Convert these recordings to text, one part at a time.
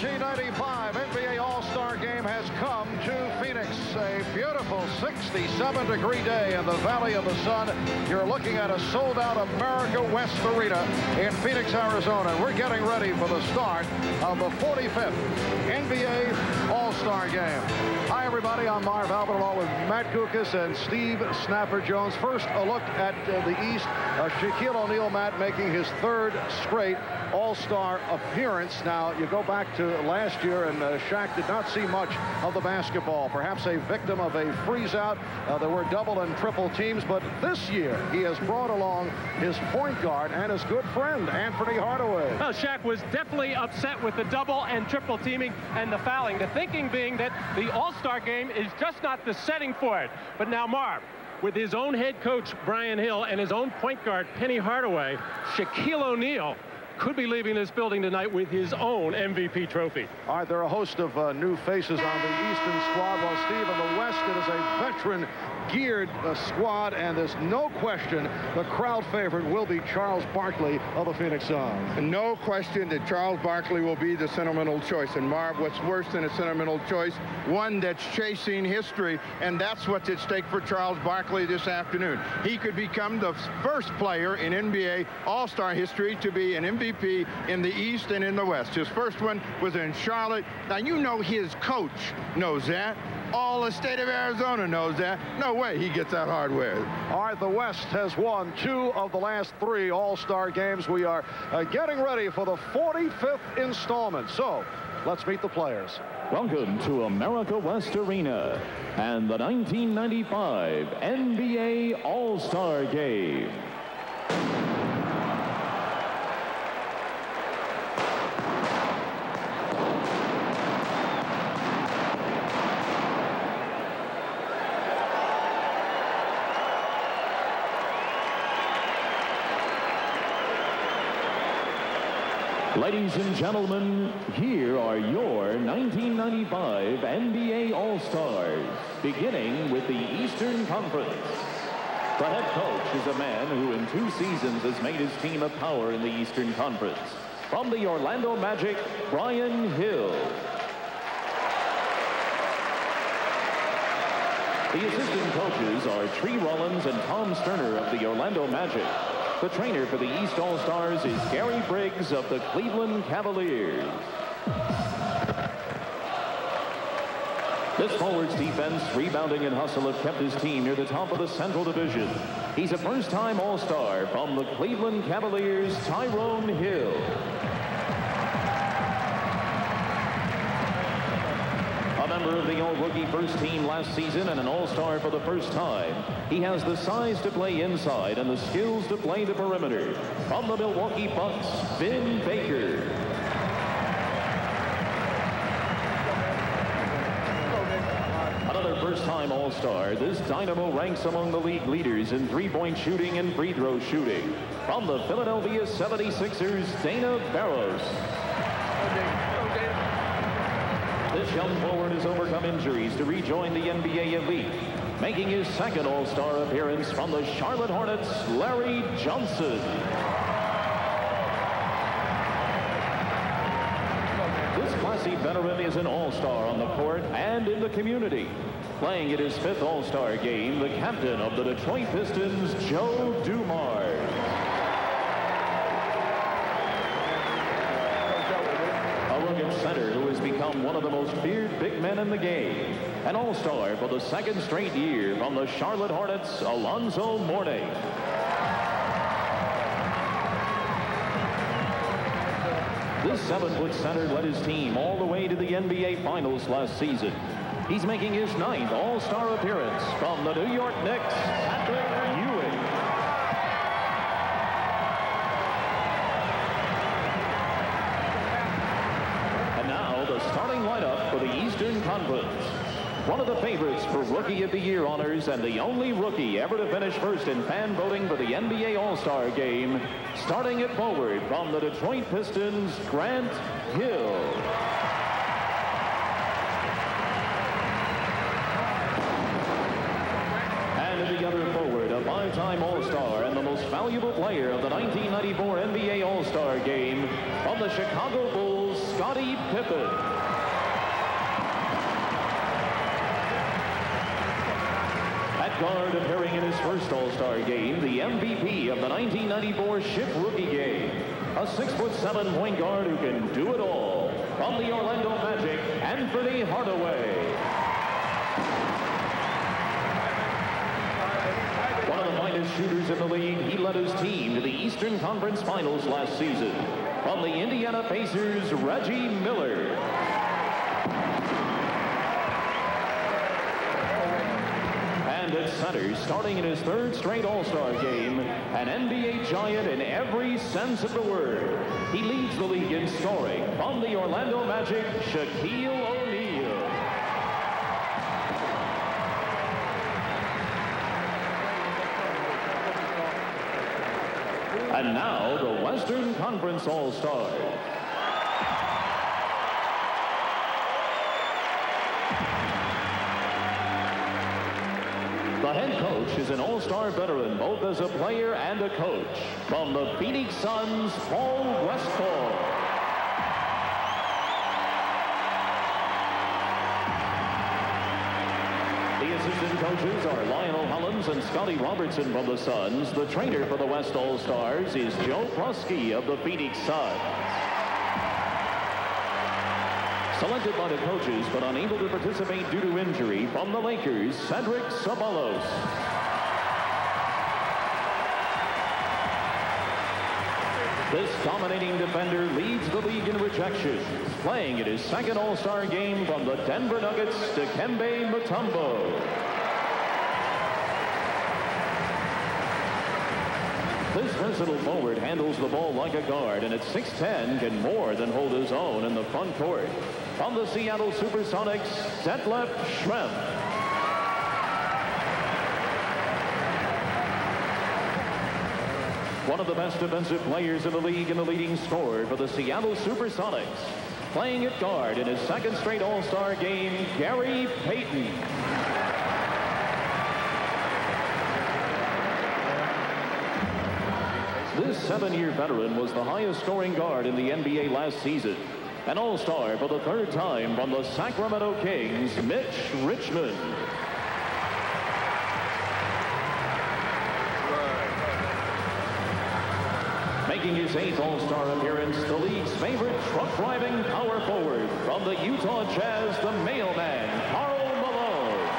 1995 NBA All-Star Game has come to Phoenix. A beautiful 67-degree day in the Valley of the Sun. You're looking at a sold-out America West Arena in Phoenix, Arizona. We're getting ready for the start of the 45th NBA All-Star Game. Hi, everybody. I'm Marv Albert, along with Matt Kukas and Steve Snapper Jones. First, a look at the East. Shaquille O'Neal, Matt, making his third straight All-Star appearance. Now, you go back to last year, and Shaq did not see much of the basketball. Perhaps a victim of a freeze-out. There were double and triple teams, but this year he has brought along his point guard and his good friend, Anthony Hardaway. Well, Shaq was definitely upset with the double and triple teaming and the fouling. The thinking being that the All-Star Game is just not the setting for it. But now, Marv, with his own head coach, Brian Hill, and his own point guard, Penny Hardaway, Shaquille O'Neal could be leaving this building tonight with his own MVP trophy. All right, there are a host of new faces on the Eastern squad. Well, Steve, in the West, it is a veteran geared squad, and there's no question the crowd favorite will be Charles Barkley of the Phoenix Suns. No question that Charles Barkley will be the sentimental choice. And Marv, what's worse than a sentimental choice? One that's chasing history, and that's what's at stake for Charles Barkley this afternoon. He could become the first player in NBA All-Star history to be an MVP in the East and in the West. His first one was in Charlotte. Now, you know his coach knows that. All the state of Arizona knows that. No way he gets that hardware. All right, the West has won 2 of the last 3 All-Star games. We are getting ready for the 45th installment. So let's meet the players. Welcome to America West Arena and the 1995 NBA All-Star Game. Ladies and gentlemen, here are your 1995 NBA All-Stars, beginning with the Eastern Conference. The head coach is a man who in 2 seasons has made his team a power in the Eastern Conference. From the Orlando Magic, Brian Hill. The assistant coaches are Tree Rollins and Tom Sterner of the Orlando Magic. The trainer for the East All-Stars is Gary Briggs of the Cleveland Cavaliers. This forward's defense, rebounding, and hustle have kept his team near the top of the Central Division. He's a first-time All-Star from the Cleveland Cavaliers, Tyrone Hill. A member of the All-Rookie first team last season and an All-Star for the first time. He has the size to play inside and the skills to play the perimeter. From the Milwaukee Bucks, Vin Baker. Another first-time All-Star, this Dynamo ranks among the league leaders in three-point shooting and free throw shooting. From the Philadelphia 76ers, Dana Barros. This young forward has overcome injuries to rejoin the NBA elite, making his second All-Star appearance from the Charlotte Hornets, Larry Johnson. This classy veteran is an All-Star on the court and in the community. Playing in his 5th All-Star game, the captain of the Detroit Pistons, Joe Dumars. Center who has become one of the most feared big men in the game. An All-Star for the 2nd straight year from the Charlotte Hornets, Alonzo Mourning. This 7-foot center led his team all the way to the NBA Finals last season. He's making his 9th All-Star appearance from the New York Knicks, Patrick Ewing. Starting lineup for the Eastern Conference. One of the favorites for Rookie of the Year honors and the only rookie ever to finish first in fan voting for the NBA All-Star Game. Starting at forward from the Detroit Pistons, Grant Hill. And at the other forward, a 5-time All-Star and the most valuable player of the 1994 NBA All-Star Game from the Chicago Bulls, Scottie Pippen. At guard, appearing in his first All-Star game, the MVP of the 1994 Ship Rookie Game. A 6'7" point guard who can do it all. From the Orlando Magic, Anthony Hardaway. One of the finest shooters in the league, he led his team to the Eastern Conference Finals last season. From the Indiana Pacers, Reggie Miller. And at center, starting in his third straight All-Star game, an NBA giant in every sense of the word. He leads the league in scoring. From the Orlando Magic, Shaquille O'Neal. And now, the Western Conference All-Stars. The head coach is an All-Star veteran, both as a player and a coach. From the Phoenix Suns, Paul Westphal. The assistant coaches are Lionel Hollins and Scotty Robertson from the Suns. The trainer for the West All-Stars is Joe Prusky of the Phoenix Suns. Selected by the coaches, but unable to participate due to injury, from the Lakers, Cedric Ceballos. This dominating defender leads the league in rejections, playing in his second All-Star game from the Denver Nuggets, Dikembe Mutombo. This versatile forward handles the ball like a guard, and at 6'10", can more than hold his own in the front court. From the Seattle Supersonics, Detlef Schrempf. One of the best defensive players in the league and the leading scorer for the Seattle Supersonics. Playing at guard in his second straight All-Star game, Gary Payton. This 7-year veteran was the highest scoring guard in the NBA last season. An All-Star for the third time from the Sacramento Kings, Mitch Richmond. Making his 8th All-Star appearance, the league's favorite truck-driving power forward from the Utah Jazz, the mailman, Karl Malone.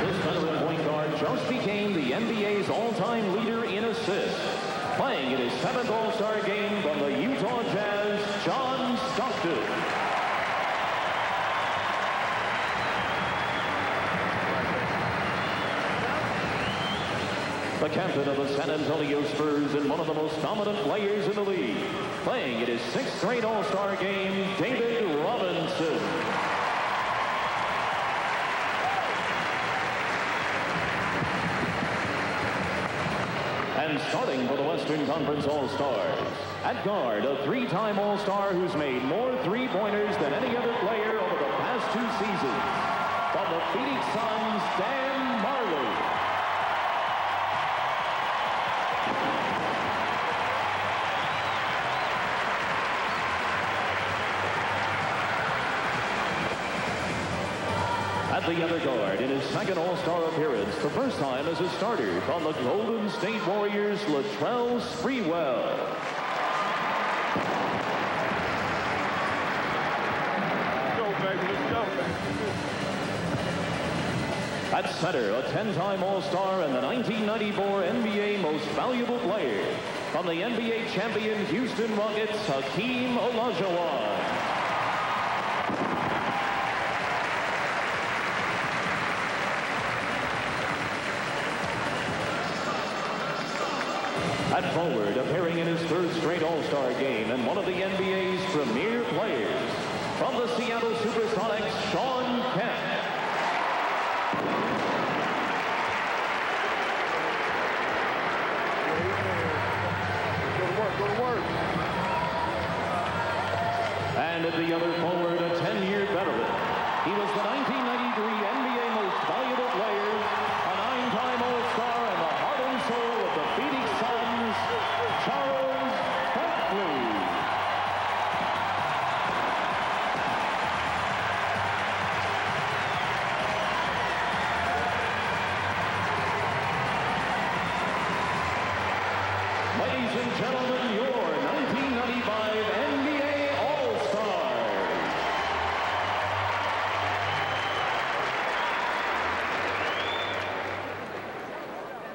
This veteran point guard just became the NBA's all-time leader in assists, playing in his 7th All-Star game from the Utah Jazz, John Stockton. The captain of the San Antonio Spurs and one of the most dominant players in the league, playing in his 6th straight All-Star game, David Robinson. And starting for the Western Conference All-Stars, at guard, a 3-time All-Star who's made more three-pointers than any other player over the past 2 seasons. From the Phoenix Suns, Dan Majerle. At the other guard, in his second All-Star appearance, the first time as a starter, from the Golden State Warriors, Latrell Sprewell. Let's go, baby. Let's go. At center, a 10-time All-Star and the 1994 NBA Most Valuable Player. From the NBA champion Houston Rockets, Hakeem Olajuwon. At forward, appearing in his 3rd straight All-Star game and one of the NBA's premier players. From the Seattle Supersonics, Shawn Kemp. Go to work. And at the other forward, a 10-year veteran. He was the 1993 NBA Most Valuable Player, a 9-time All-Star, and the heart and soul of the Phoenix Suns. Ladies and gentlemen, your 1995 NBA All-Stars.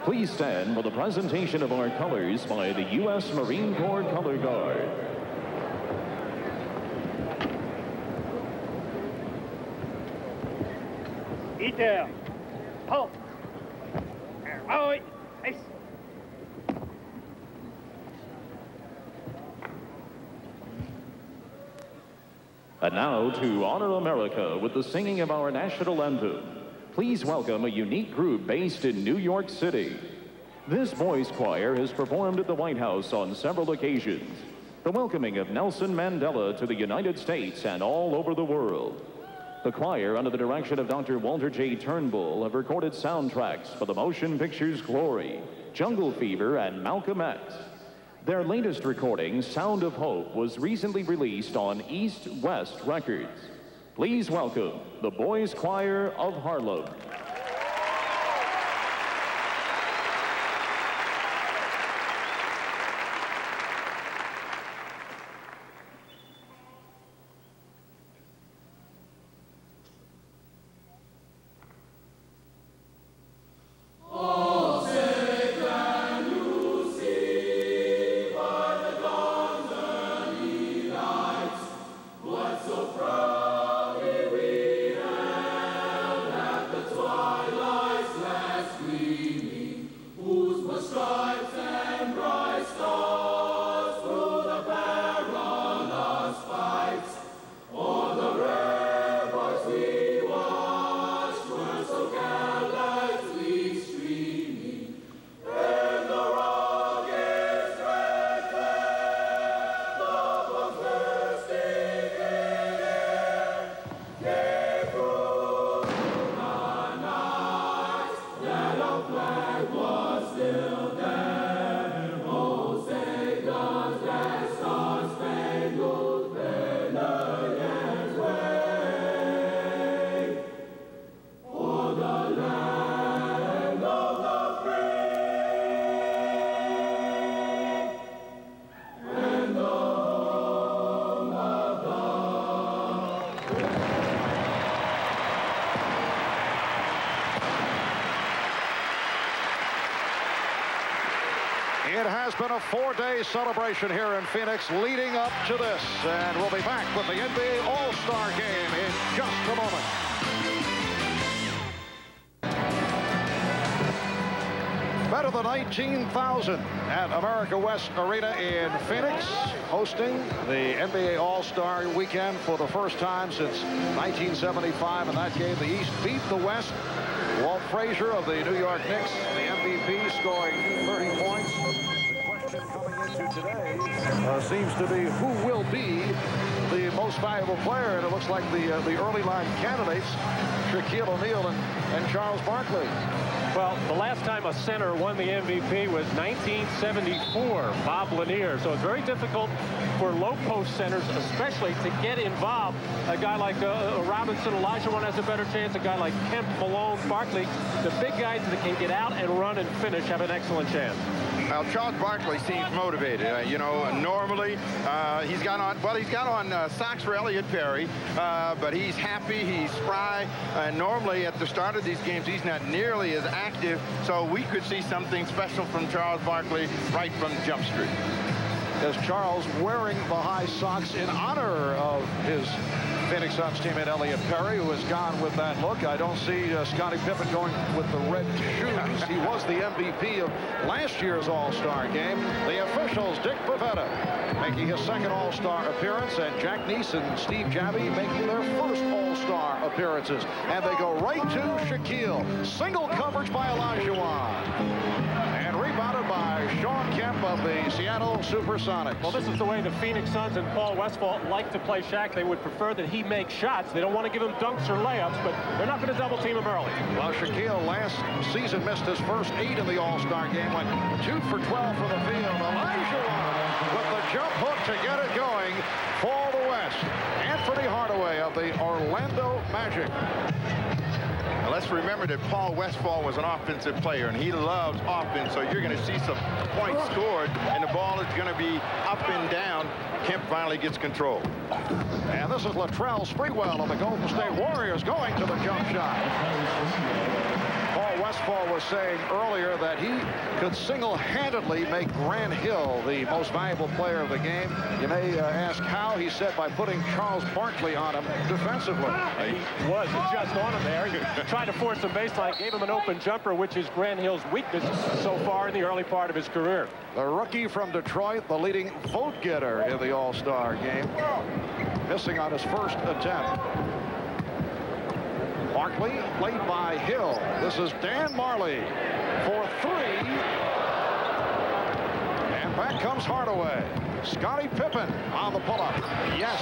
Please stand for the presentation of our colors by the U.S. Marine Corps Color Guard. Detail. Halt. Oh, wait. Hey. And now to honor America with the singing of our national anthem, please welcome a unique group based in New York City. This boys' choir has performed at the White House on several occasions, the welcoming of Nelson Mandela to the United States and all over the world. The choir, under the direction of Dr. Walter J. Turnbull, have recorded soundtracks for the motion pictures Glory, Jungle Fever, and Malcolm X. Their latest recording, Sound of Hope, was recently released on East West Records. Please welcome the Boys Choir of Harlem. It has been a four-day celebration here in Phoenix leading up to this. And we'll be back with the NBA All-Star Game in just a moment. Better than 19,000 at America West Arena in Phoenix, hosting the NBA All-Star Weekend for the first time since 1975. In that game, the East beat the West. Walt Frazier of the New York Knicks, the MVP, scoring 30 points. The question coming into today seems to be who will be the most valuable player, and it looks like the early line candidates, Shaquille O'Neal and Charles Barkley. Well, the last time a center won the MVP was 1974, Bob Lanier. So it's very difficult for low-post centers, especially, to get involved. A guy like Robinson, Olajuwon has a better chance. A guy like Kemp, Malone, Barkley, the big guys that can get out and run and finish have an excellent chance. Well, Charles Barkley seems motivated. You know, normally he's got on socks for Elliot Perry, but he's happy, he's spry. Normally at the start of these games, he's not nearly as active, so we could see something special from Charles Barkley right from Jump Street. As Charles wearing the high socks in honor of his Phoenix Suns teammate Elliot Perry, who has gone with that look. I don't see Scottie Pippen going with the red shoes. He was the MVP of last year's All-Star game. The officials, Dick Bavetta making his second All-Star appearance, and Jack Neese and Steve Javie making their first All-Star appearances. And they go right to Shaquille. Single coverage by Olajuwon. And rebounded by Sean Kemp of the Seattle Supersonics. Well, this is the way the Phoenix Suns and Paul Westphal like to play Shaq. They would prefer that he make shots. They don't want to give him dunks or layups, but they're not going to double team him early. Well, Shaquille last season missed his first 8 in the All-Star game, went 2 for 12 from the field. Olajuwon with the jump hook to get it going for the West. Anthony Hardaway of the Orlando Magic. Now let's remember that Paul Westphal was an offensive player, and he loves offense, so you're going to see some points scored, and the ball is going to be up and down. Kemp finally gets control. And this is Latrell Sprewell of the Golden State Warriors going to the jump shot. Paul Westphal was saying earlier that he could single-handedly make Grant Hill the most valuable player of the game. You may ask how. He said by putting Charles Barkley on him defensively. He was just on him there. He tried to force some baseline, gave him an open jumper, which is Grant Hill's weakness so far in the early part of his career. The rookie from Detroit, the leading vote getter in the All-Star game, missing on his first attempt. Barkley played by Hill. This is Dan Marley for three. And back comes Hardaway. Scottie Pippen on the pull-up. Yes.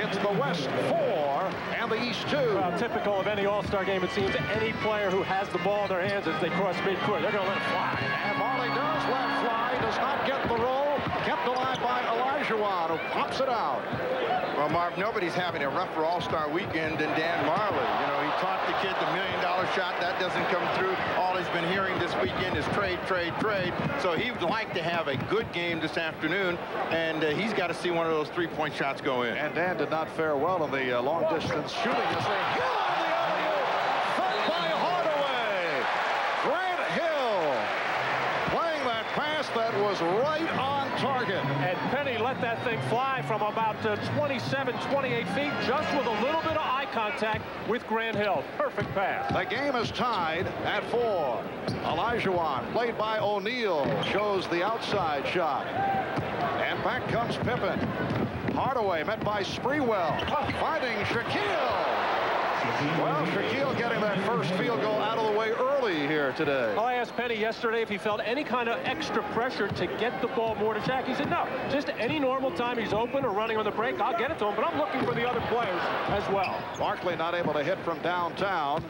It's the West 4 and the East 2. Well, typical of any All-Star game, it seems any player who has the ball in their hands as they cross midcourt, they're going to let it fly. And Marley does let fly, does not get the roll. Kept alive by Olajuwon, who pops it out. Well, Marv, nobody's having a rougher All-Star weekend than Dan Marley. You know, he taught the kid the $1 million shot. That doesn't come through. All he's been hearing this weekend is trade, trade, trade. So he would like to have a good game this afternoon, and he's got to see one of those three-point shots go in. And Dan did not fare well in the long-distance shooting. As they hit on the alley-oop, fed by Hardaway. Grant Hill playing that pass that was right on target. And Penny let that thing fly from about 27, 28 feet, just with a little bit of eye contact with Grant Hill. Perfect pass. The game is tied at 4. Olajuwon, played by O'Neal, shows the outside shot. And back comes Pippen. Hardaway met by Sprewell, finding Shaquille. Well, Shaquille getting that first field goal out of the way early here today. Well, I asked Penny yesterday if he felt any kind of extra pressure to get the ball more to Shaq. He said no, just any normal time he's open or running on the break, I'll get it to him, but I'm looking for the other players as well. Barkley not able to hit from downtown.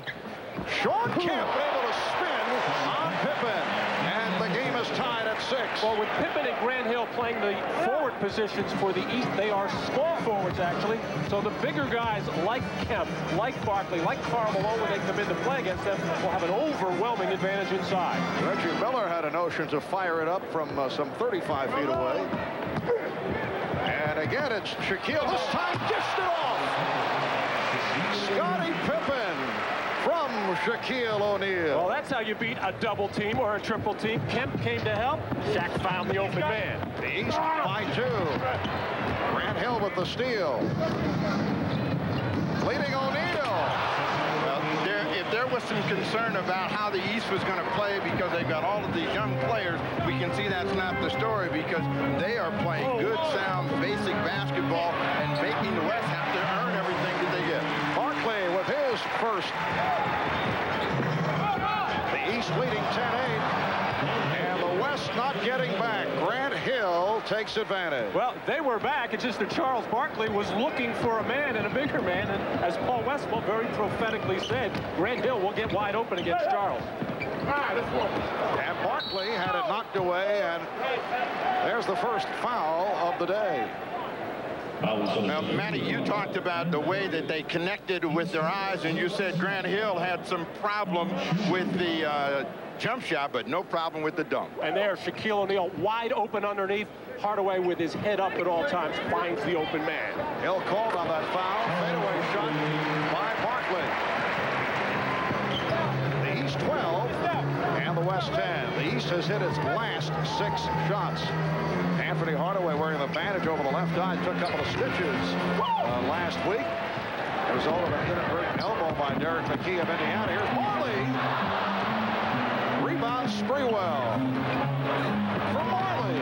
Sean Kemp able to spin on Pippen, and the game is tied at 6. Well, with Pippen and Grant Hill playing the forward positions for the East, they are small forwards, actually. So the bigger guys like Kemp, like Barkley, like Karl Malone, when they come in to play against them, will have an overwhelming advantage inside. Reggie Miller had a notion to fire it up from some 35 feet away. And again, it's Shaquille. This time dished it off. Scottie Pippen from Shaquille O'Neal. Well, that's how you beat a double team or a triple team. Kemp came to help. Shaq found the open man. The East by 2. Grant Hill with the steal. Leading O'Neal. Well, if there was some concern about how the East was going to play because they've got all of these young players, we can see that's not the story because they are playing good, sound, basic basketball and making the West have to earn everything that they get. Barkley with his first. The East leading 10-8. And the West not getting back. Grant Hill takes advantage. Well, they were back. It's just that Charles Barkley was looking for a man and a bigger man. And as Paul Westphal very prophetically said, Grant Hill will get wide open against Charles. And Barkley had it knocked away, and there's the first foul of the day. Now, Matty, you talked about the way that they connected with their eyes, and you said Grant Hill had some problem with the jump shot, but no problem with the dunk. And there's Shaquille O'Neal wide open underneath. Hardaway with his head up at all times finds the open man. Hill called on that foul. Fadeaway shot by Barkley. The East 12 and the West 10. The East has hit its last 6 shots. Anthony Hardaway wearing the bandage over the left eye, took a couple of stitches last week. The result of an inadvertent elbow by Derek McKee of Indiana. Here's Marley. Rebound Sprewell. For Marley.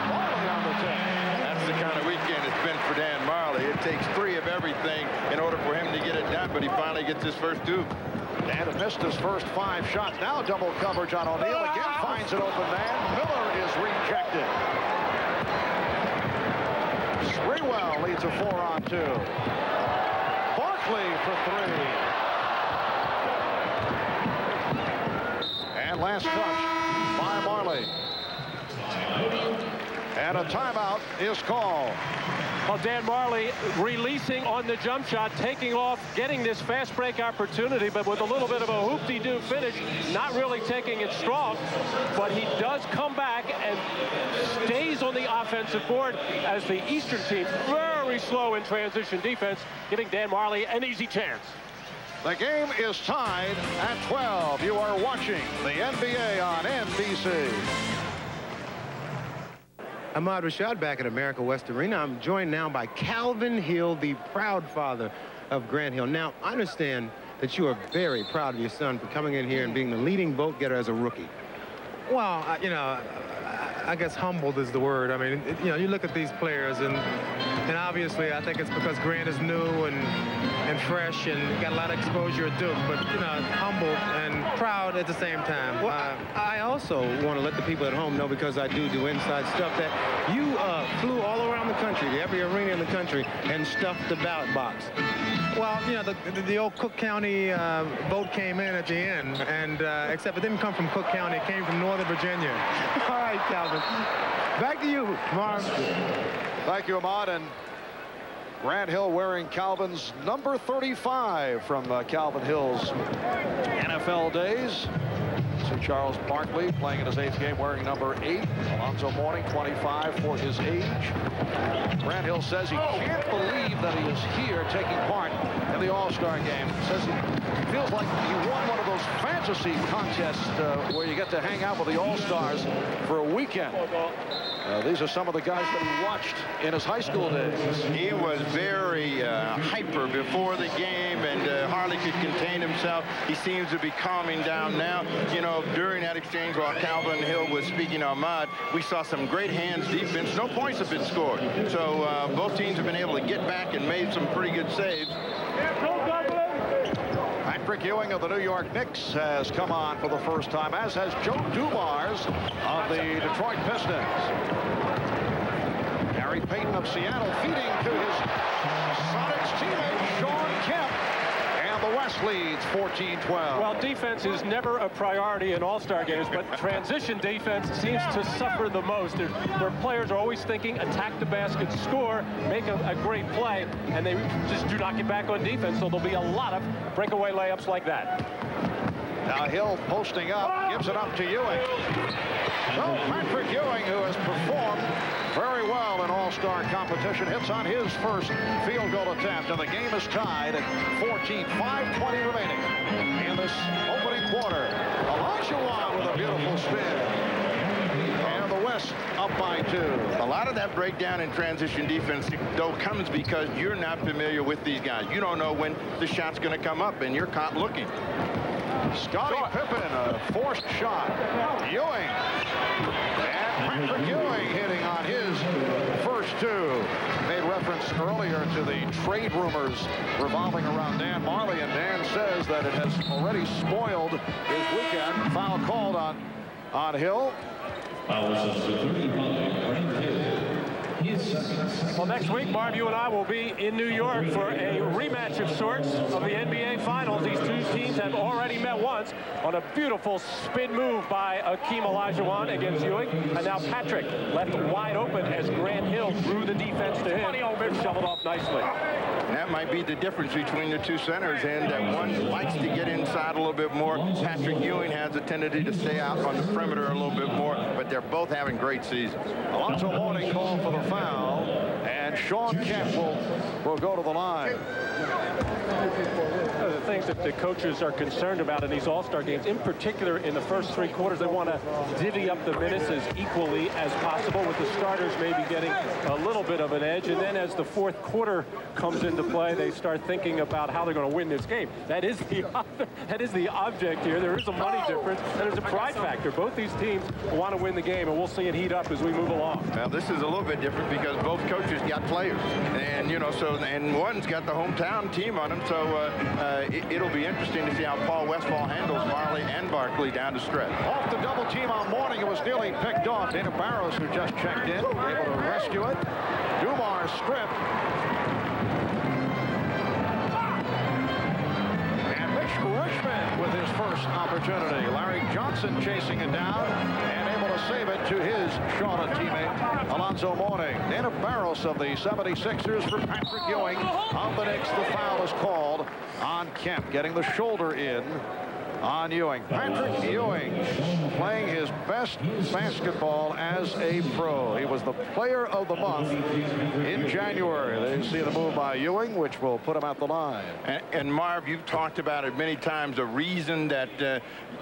Marley on the 10. That's the kind of weekend it's been for Dan Marley. It takes 3 of everything in order for him to get it done, but he finally gets his first 2. Dan had missed his first 5 shots. Now double coverage on O'Neal. Again finds an open man. Miller is rejected. Sprewell leads a 4-on-2. Barkley for 3. And last touch by Marley. And a timeout is called. Well, Dan Marley releasing on the jump shot, taking off, getting this fast break opportunity, but with a little bit of a hoop-de-doo finish, not really taking it strong, but he does come back and stays on the offensive board as the Eastern team very slow in transition defense, giving Dan Marley an easy chance. The game is tied at 12. You are watching the NBA on NBC. Ahmad Rashad back at America West Arena. I'm joined now by Calvin Hill, the proud father of Grant Hill. Now, I understand that you are very proud of your son for coming in here and being the leading vote getter as a rookie. Well, you know, I guess humbled is the word. I mean, you know, you look at these players, and obviously I think it's because Grant is new and fresh and got a lot of exposure at Duke, but, you know, humbled and proud at the same time. Well, I also want to let the people at home know, because I do inside stuff, that you flew all around the country, to every arena in the country, and stuffed the ballot box. Well, you know, the old Cook County vote came in at the end, and except it didn't come from Cook County, it came from Northern Virginia. All right, Calvin. Back to you, Marv. Thank you, Ahmad. And Grant Hill wearing Calvin's number 35 from Calvin Hill's NFL days. See Charles Barkley playing in his 8th game wearing number 8. Alonzo Mourning, 25 for his age. Grant Hill says he can't believe that he is here taking part in the All-Star game. Says he feels like he won one of those fantasy contests where you get to hang out with the All-Stars for a weekend. These are some of the guys that he watched in his high school days. He was very hyper before the game and hardly could contain himself. He seems to be calming down now. You know, during that exchange while Calvin Hill was speaking to Ahmad, we saw some great hands defense. No points have been scored. So both teams have been able to get back and made some pretty good saves. Patrick Ewing of the New York Knicks has come on for the first time, as has Joe Dumars of the Detroit Pistons. Gary Payton of Seattle feeding to his Sonics teammate Sean Kemp. And the West leads 14-12. Well, defense is never a priority in all-star games, but transition defense seems to suffer the most. Where players are always thinking, attack the basket, score, make a great play, and they just do not get back on defense, so there'll be a lot of breakaway layups like that. Now Hill posting up, gives it up to Ewing. So Patrick Ewing, who has performed very well in all-star competition, hits on his first field goal attempt, and the game is tied at 14, 5:20 remaining in this opening quarter. Olajuwon with a beautiful spin. And the West up by 2. A lot of that breakdown in transition defense, though, comes because you're not familiar with these guys. You don't know when the shot's going to come up, and you're caught looking. Scottie Pippen, a forced shot. Ewing. And Patrick Ewing hitting on his first 2. Made reference earlier to the trade rumors revolving around Dan Marley, and Dan says that it has already spoiled his weekend. Foul called on Hill. Foul assistant 35, Grant Hill. Well, next week, Marv, you and I will be in New York for a rematch of sorts of the NBA Finals. These two teams have already met once on a beautiful spin move by Akeem Olajuwon against Ewing. And now Patrick left wide open as Grant Hill threw the defense to him. Shoveled off nicely. And that might be the difference between the two centers, and that one likes to get inside a little bit more. Patrick Ewing has a tendency to stay out on the perimeter a little bit more, but they're both having great seasons. Alonzo Mourning called for the foul, and Sean Kemp will go to the line. One of the things that the coaches are concerned about in these all-star games, in particular in the first 3 quarters, they want to divvy up the minutes as equally as possible, with the starters maybe getting a little bit of an edge. And then as the 4th quarter comes into play, they start thinking about how they're going to win this game. That is the object here. There is a money difference, and there's a pride factor. Both these teams want to win the game, and we'll see it heat up as we move along. Well, this is a little bit different because both coaches got players, and you know, so and one's got the hometown team on him, so it'll be interesting to see how Paul Westphal handles Marley and Barkley down the stretch. Off the double team on Mourning, it was nearly picked off. Dana Barros, who just checked in, able to rescue it. Dumars stripped. And Mitch Richmond with his first opportunity. Larry Johnson chasing it down and able to save it to his Charlotte teammate, Alonzo Mourning. Dana Barros of the 76ers for Patrick Ewing. On the Knicks, the foul is called on Kemp, getting the shoulder in on Ewing. Patrick Ewing playing his best basketball as a pro. He was the player of the month in January. There you see the move by Ewing, which will put him at the line. And Marv, you've talked about it many times. The reason that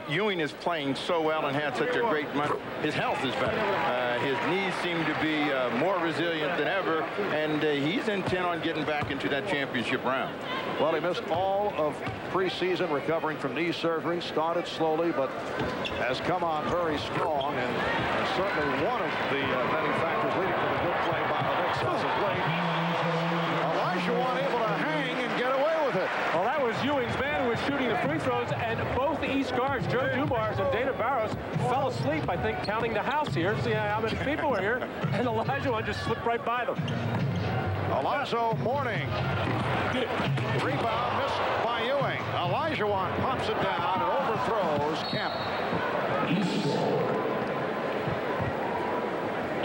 Ewing is playing so well and had such a great month, his health is better. His knees seem to be more resilient than ever, and he's intent on getting back into that championship round. Well, he missed all of preseason recovering from knee surgery. Started slowly, but has come on very strong, and certainly one of the many factors leading to the good play by the Knicks as of late. Olajuwon able to hang and get away with it. Well, that was Ewing's man who was shooting the free throws, and both the East guards, Joe Dumars and Dana Barros, fell asleep, I think, counting the house here, see how many people were here, and Olajuwon just slipped right by them. Alonzo Mourning. Rebound missed by Ewing. Olajuwon pumps it down and overthrows Kemp.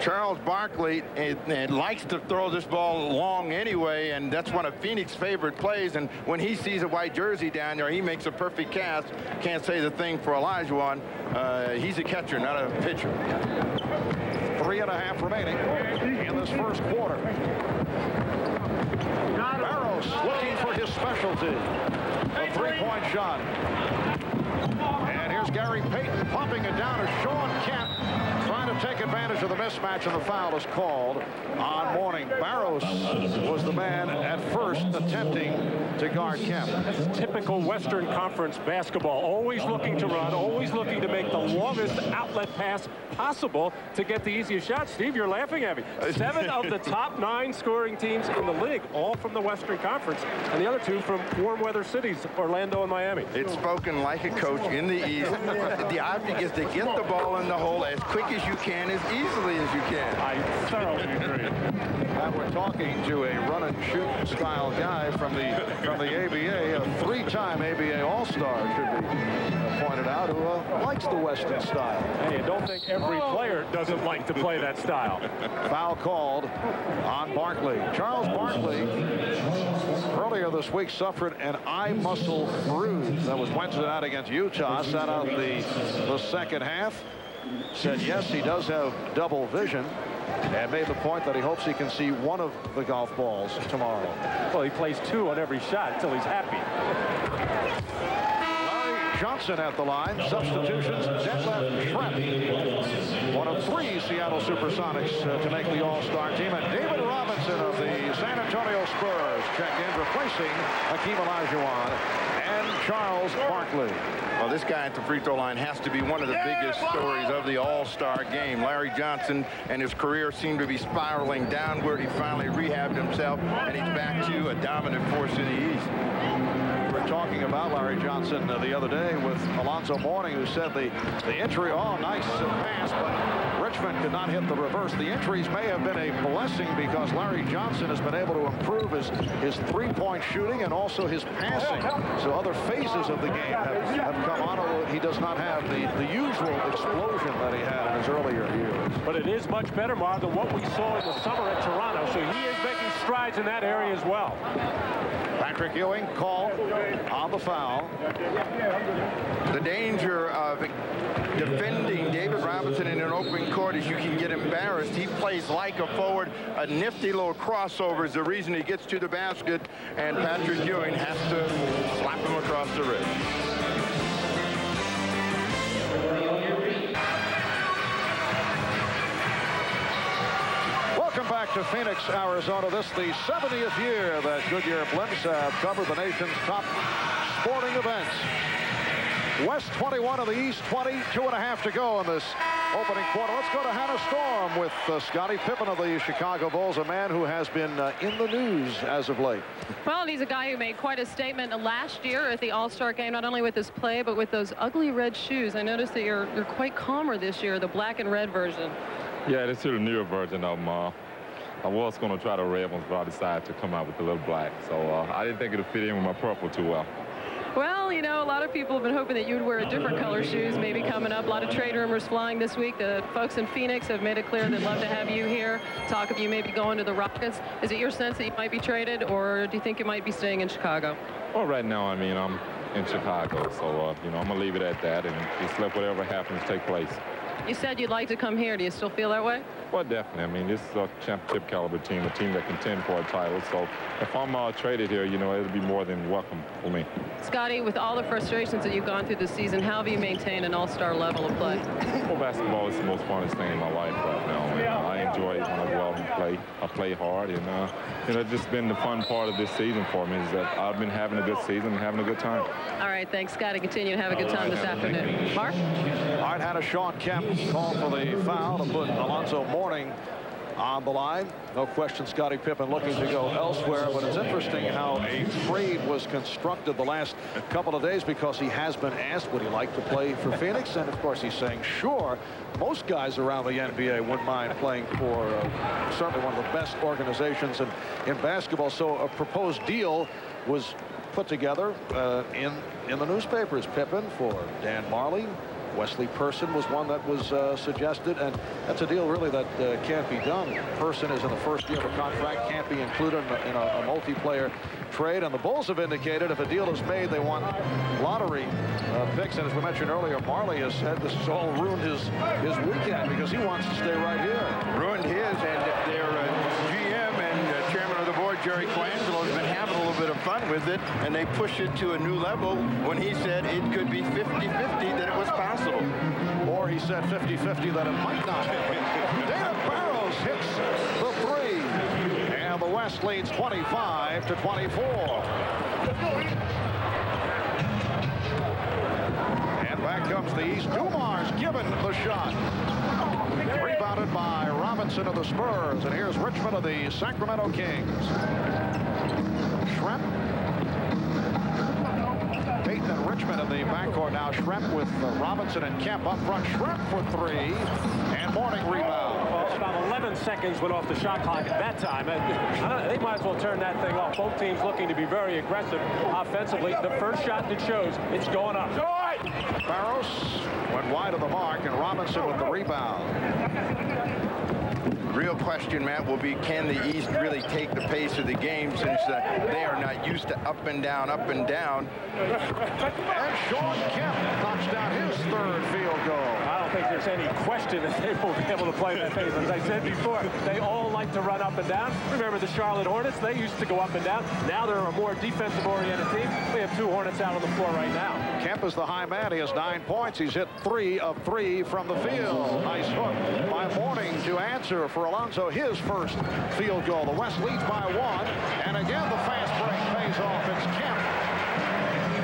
Charles Barkley likes to throw this ball long anyway, and that's one of Phoenix's favorite plays. And when he sees a white jersey down there, he makes a perfect cast. Can't say the thing for Olajuwon. He's a catcher, not a pitcher. 3.5 remaining in this first quarter. Barros looking for his specialty. A three-point shot. And here's Gary Payton pumping it down to Shawn Kemp, trying to take advantage of the mismatch, and the foul is called on Mourning. Barros was the man at first attempting to guard Kemp. That's typical Western Conference basketball. Always looking to run, always looking to make the longest outlet pass possible to get the easiest shot. Steve, you're laughing at me. 7 of the top 9 scoring teams in the league, all from the Western Conference, and the other 2 from warm weather cities, Orlando and Miami. It's spoken like a coach in the East. The object is to get the ball in the hole as quick as you can, as easily as you can. I thoroughly agree. We're talking to a run-and-shoot style guy from the ABA, a 3-time ABA All-Star, should be pointed out, who likes the Western style. Hey, I don't think every player doesn't like to play that style. Foul called on Barkley. Charles Barkley earlier this week suffered an eye muscle bruise. That was Wednesday night against Utah. Sat out the second half. Said yes, he does have double vision, and made the point that he hopes he can see one of the golf balls tomorrow. Well, he plays 2 on every shot until he's happy. Larry Johnson at the line. Substitutions, Detlef Schrempf, one of 3 Seattle Supersonics to make the All-Star team. And David Robinson of the San Antonio Spurs check in, replacing Hakeem Olajuwon and Charles Barkley. Well, this guy at the free throw line has to be one of the biggest stories of the All-Star game. Larry Johnson and his career seemed to be spiraling downward. He finally rehabbed himself, and he's back to a dominant force in the East. We were talking about Larry Johnson the other day with Alonzo Mourning, who said the injury, oh, nice pass, but Richmond could not hit the reverse. The injuries may have been a blessing because Larry Johnson has been able to improve his three-point shooting and also his passing. So other phases of the game have come on, although he does not have the usual explosion that he had in his earlier years. But it is much better, Marv, than what we saw in the summer at Toronto. So he is making strides in that area as well. Patrick Ewing called on the foul. The danger of defending David Robinson in an open court is you can get embarrassed. He plays like a forward. A nifty little crossover is the reason he gets to the basket, and Patrick Ewing has to slap him across the wrist. Welcome back to Phoenix, Arizona. This is the 70th year that Goodyear Blimps have covered the nation's top sporting events. West 21 of the East 20, 2.5 to go in this opening quarter. Let's go to Hannah Storm with Scottie Pippen of the Chicago Bulls, a man who has been in the news as of late. Well, and he's a guy who made quite a statement last year at the All-Star game, not only with his play, but with those ugly red shoes. I noticed that you're quite calmer this year, the black and red version. Yeah, this is the newer version of them. I was going to try the red ones, but I decided to come out with the little black. So I didn't think it would fit in with my purple too well. Well, you know, a lot of people have been hoping that you would wear a different color shoes maybe coming up. A lot of trade rumors flying this week. The folks in Phoenix have made it clear they'd love to have you here. Talk of you maybe going to the Rockets. Is it your sense that you might be traded, or do you think you might be staying in Chicago? Well, right now, I mean, I'm in Chicago, so, you know, I'm going to leave it at that and just let whatever happens take place. You said you'd like to come here. Do you still feel that way? Well, definitely. I mean, this is a championship caliber team, a team that contend for a title. So if I'm traded here, you know, it'll be more than welcome for me. Scotty, with all the frustrations that you've gone through this season, how have you maintained an all-star level of play? Well, basketball is the most funnest thing in my life right now. And I enjoy it when I go out and play. I play hard, and you know, it's just been the fun part of this season for me is that I've been having a good season and having a good time. All right, thanks, Scotty. Continue to have a good time this afternoon. Mark? All right, had a Sean Kemp call for the foul to put Alonzo Mourning on the line. No question Scottie Pippen looking to go elsewhere, but it's interesting how a trade was constructed the last couple of days, because he has been asked would he like to play for Phoenix, and of course he's saying sure. Most guys around the NBA wouldn't mind playing for certainly one of the best organizations in basketball. So a proposed deal was put together in the newspapers. Pippen for Dan Marley. Wesley Person was one that was suggested, and that's a deal really that can't be done. Person is in the first year of a contract, can't be included in a multiplayer trade, and the Bulls have indicated if a deal is made, they want lottery picks. And as we mentioned earlier, Marley has said this has all ruined his weekend because he wants to stay right here. Ruined his, and their GM and chairman of the board, Jerry Colangelo, has been having a little bit of fun with it, and they pushed it to a new level when he said it could be 50-50, that it was possible. Or he said 50-50 that it might not happen. Dana Barros hits the three, and the West leads 25-24. And back comes the East. Dumars given the shot. Rebounded by Robinson of the Spurs, and here's Richmond of the Sacramento Kings. Schrempf. Payton and Richmond in the backcourt now. Schrempf with Robinson and Kemp up front. Schrempf for three, and Mourning rebound. Well, it's about 11 seconds went off the shot clock at that time. They might as well turn that thing off. Both teams looking to be very aggressive offensively. The first shot that shows, it's going up. Barros went wide of the mark, and Robinson with the rebound. Real question, Matt, will be can the East really take the pace of the game, since they are not used to up and down, up and down. And Sean Kemp knocks down his third field goal. I don't think there's any question that they will be able to play that pace. As I said before, they all like to run up and down. Remember the Charlotte Hornets? They used to go up and down. Now they're a more defensive-oriented team. We have two Hornets out on the floor right now. Kemp is the high man. He has 9 points. He's hit 3 of 3 from the field. Nice hook by Mourning to answer for Alonzo his first field goal. The West leads by 1, and again the fast break pays off. It's Kemp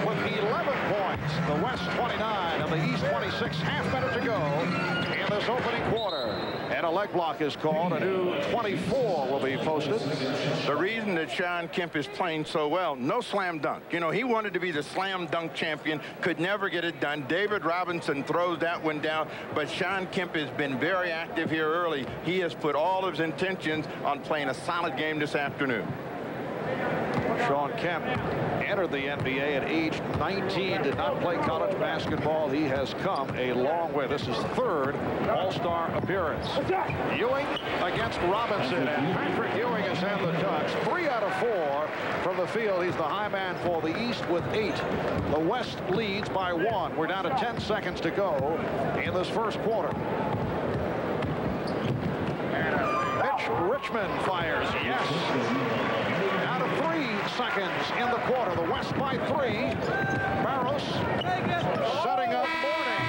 with 11 points. The West 29 and the East 26. Half minute to go in this opening quarter. And a leg block is called. A new 24 will be posted. The reason that Sean Kemp is playing so well, no slam dunk. You know, he wanted to be the slam dunk champion, could never get it done. David Robinson throws that one down, but Sean Kemp has been very active here early. He has put all of his intentions on playing a solid game this afternoon. Sean Kemp entered the NBA at age 19, did not play college basketball. He has come a long way. This is third All-Star appearance. Ewing against Robinson, and Patrick Ewing has had the touch. 3 out of 4 from the field. He's the high man for the East with 8. The West leads by 1. We're down to 10 seconds to go in this first quarter. Mitch Richmond fires. Yes. 3 seconds in the quarter. The West by 3. Barros setting up Mourning.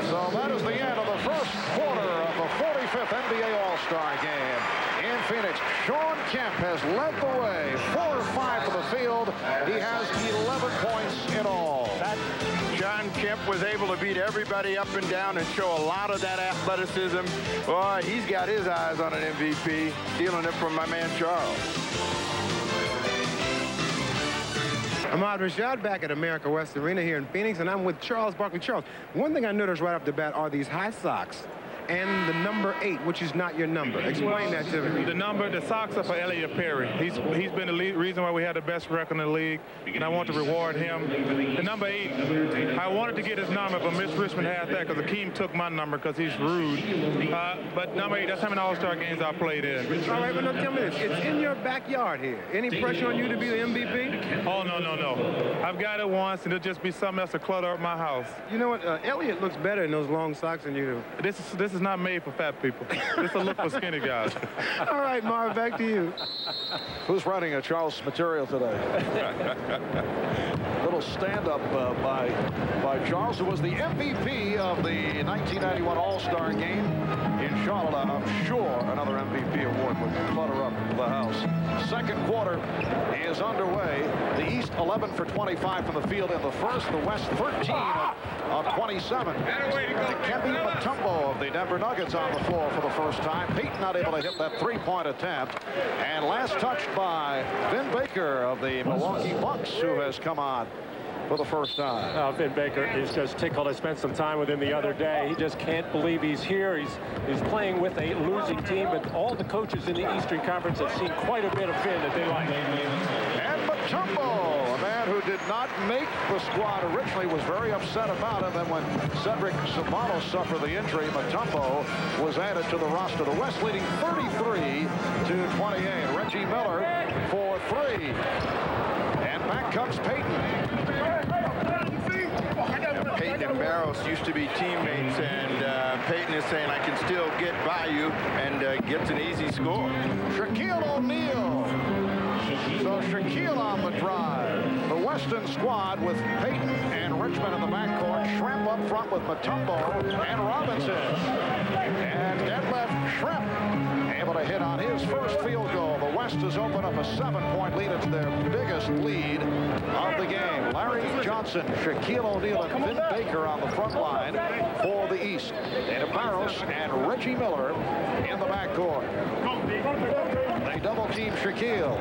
So that is the end of the first quarter of the 45th NBA All-Star game in Phoenix. Sean Kemp has led the way. 4 of 5 from the field. He has 11 points in all. Sean Kemp was able to beat everybody up and down and show a lot of that athleticism. Boy, he's got his eyes on an MVP, stealing it from my man Charles. Ahmad Rashad back at America West Arena here in Phoenix, and I'm with Charles Barkley. Charles, one thing I noticed right off the bat are these high socks. and the number 8, which is not your number. Explain that to me. The socks are for Elliot Perry. He's been the reason why we had the best record in the league, and I want to reward him. The number 8, I wanted to get his number, but Miss Richmond had that because Akeem took my number because he's rude. But number 8, that's how many All-Star games I played in. All right, but look, tell me this. It's in your backyard here. Any pressure on you to be the MVP? Oh, no. I've got it once, and it'll just be something else to clutter up my house. You know what? Elliot looks better in those long socks than you do. This is not made for fat people. This is a look for skinny guys. All right, Marv, back to you. Who's running a Charles material today? Little stand-up by Charles, who was the MVP of the 1991 All-Star Game in Charlotte. I'm sure another MVP award would clutter up the house. Second quarter is underway. The East 11 for 25 from the field in the first. The West 13 of 27. Dikembe Mutombo of the Denver Nuggets on the floor for the first time. Peyton not able to hit that three-point attempt. And last touched by Vin Baker of the Milwaukee Bucks, who has come on for the first time. Vin Baker is just tickled. I spent some time with him the other day. He just can't believe he's here. He's playing with a losing team, but all the coaches in the Eastern Conference have seen quite a bit of Vin that they like. And Mutombo, a man who did not make the squad originally, was very upset about it. Then when Cedric Sabanos suffered the injury, Mutombo was added to the roster. The West leading 33 to 28. Reggie Miller for 3. And back comes Peyton. Peyton and Barros used to be teammates, and Peyton is saying, I can still get by you, and gets an easy score. Shaquille O'Neal. So Shaquille on the drive. The Western squad with Peyton and Richmond in the backcourt. Shrimp up front with Mutombo and Robinson. And Detlef Shrimp able to hit on his first field goal. The West has opened up a 7-point lead. It's their biggest lead of the game. Larry Johnson, Shaquille O'Neal, and Vin Baker on the front line for the East. Dana Barros and Reggie Miller in the backcourt. They double-team Shaquille.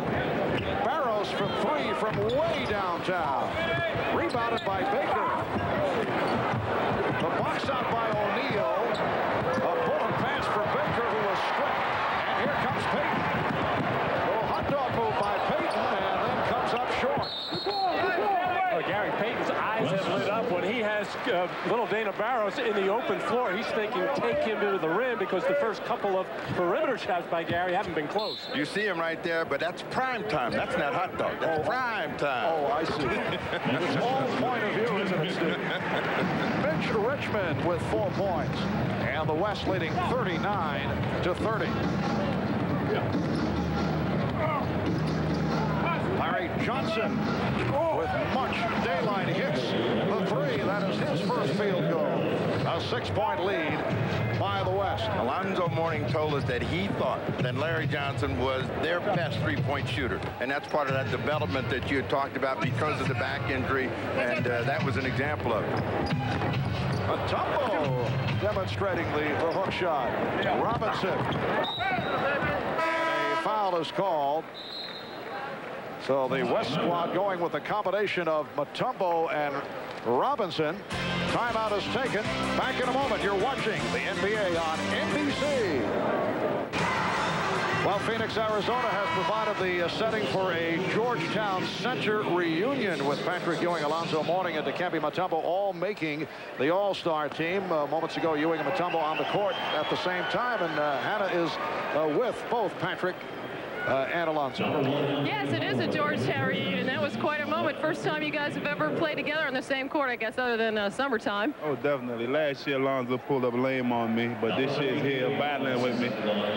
Barros from 3 from way downtown. Rebounded by Baker. The box out by O'Neal. A bullet pass for Baker, who was stripped. And here comes Peyton. A little hot dog move by Peyton, and then comes up short. Gary Payton's eyes have lit up when he has little Dana Barros in the open floor. He's thinking take him to the rim because the first couple of perimeter shots by Gary haven't been close. You see him right there, but that's prime time. That's not hot dog. That's prime time. Oh, I see. It's all point of view, isn't it, Steve? Mitch Richmond with 4 points. And the West leading 39 to 30. Larry Johnson with much daylight hits the 3. That is his first field goal. A 6-point lead by the West. Alonzo Mourning told us that he thought that Larry Johnson was their best three-point shooter. And that's part of that development that you had talked about because of the back injury. And that was an example of it. Mutombo demonstrating the hook shot. Robinson. And a foul is called. So the West squad going with a combination of Mutombo and Robinson. Timeout is taken. Back in a moment. You're watching the NBA on NBC. Well, Phoenix, Arizona has provided the setting for a Georgetown Center reunion with Patrick Ewing, Alonzo Mourning, and Dikembe Mutombo all making the All-Star team. Moments ago, Ewing and Mutombo on the court at the same time, and Hannah is with both Patrick and Alonzo. Yes, it is a Georgetown reunion. That was quite a moment. First time you guys have ever played together on the same court, I guess, other than summertime. Oh, definitely. Last year, Alonzo pulled up lame on me, but this year he's here battling with me.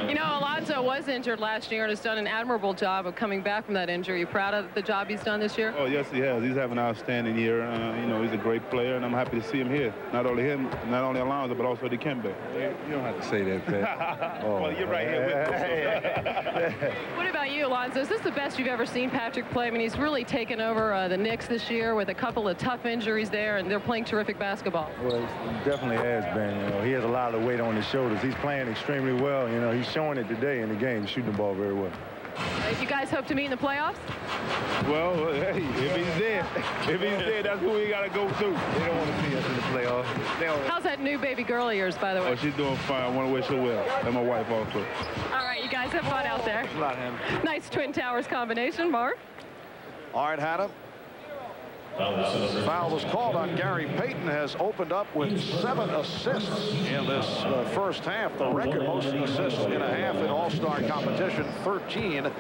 You know, Alonzo was injured last year and has done an admirable job of coming back from that injury. You proud of the job he's done this year? Oh, yes, he has. He's having an outstanding year. You know, he's a great player, and I'm happy to see him here. Not only Alonzo, but also Dikembe. You don't have to say that, Pat. Oh. Well, you're right here with me. What about you, Alonzo? Is this the best you've ever seen Patrick play? I mean, he's really taken over the Knicks this year with a couple of tough injuries there, and they're playing terrific basketball. Well, it definitely has been. You know, he has a lot of weight on his shoulders. He's playing extremely well. You know, he's showing it today in the game, shooting the ball very well. You guys hope to meet in the playoffs? Well, hey, if he's there, that's who we got to go through. They don't want to see us in the playoffs. How's that new baby girl of yours, by the way? Oh, she's doing fine. I want to wish her well. And my wife also. All right, you guys have fun out there. Thanks a lot, Hannah. Nice Twin Towers combination, Marv. All right, Hannah. Foul was called on Gary Payton, has opened up with 7 assists in this first half. The record most assists in a half in All-Star competition, 13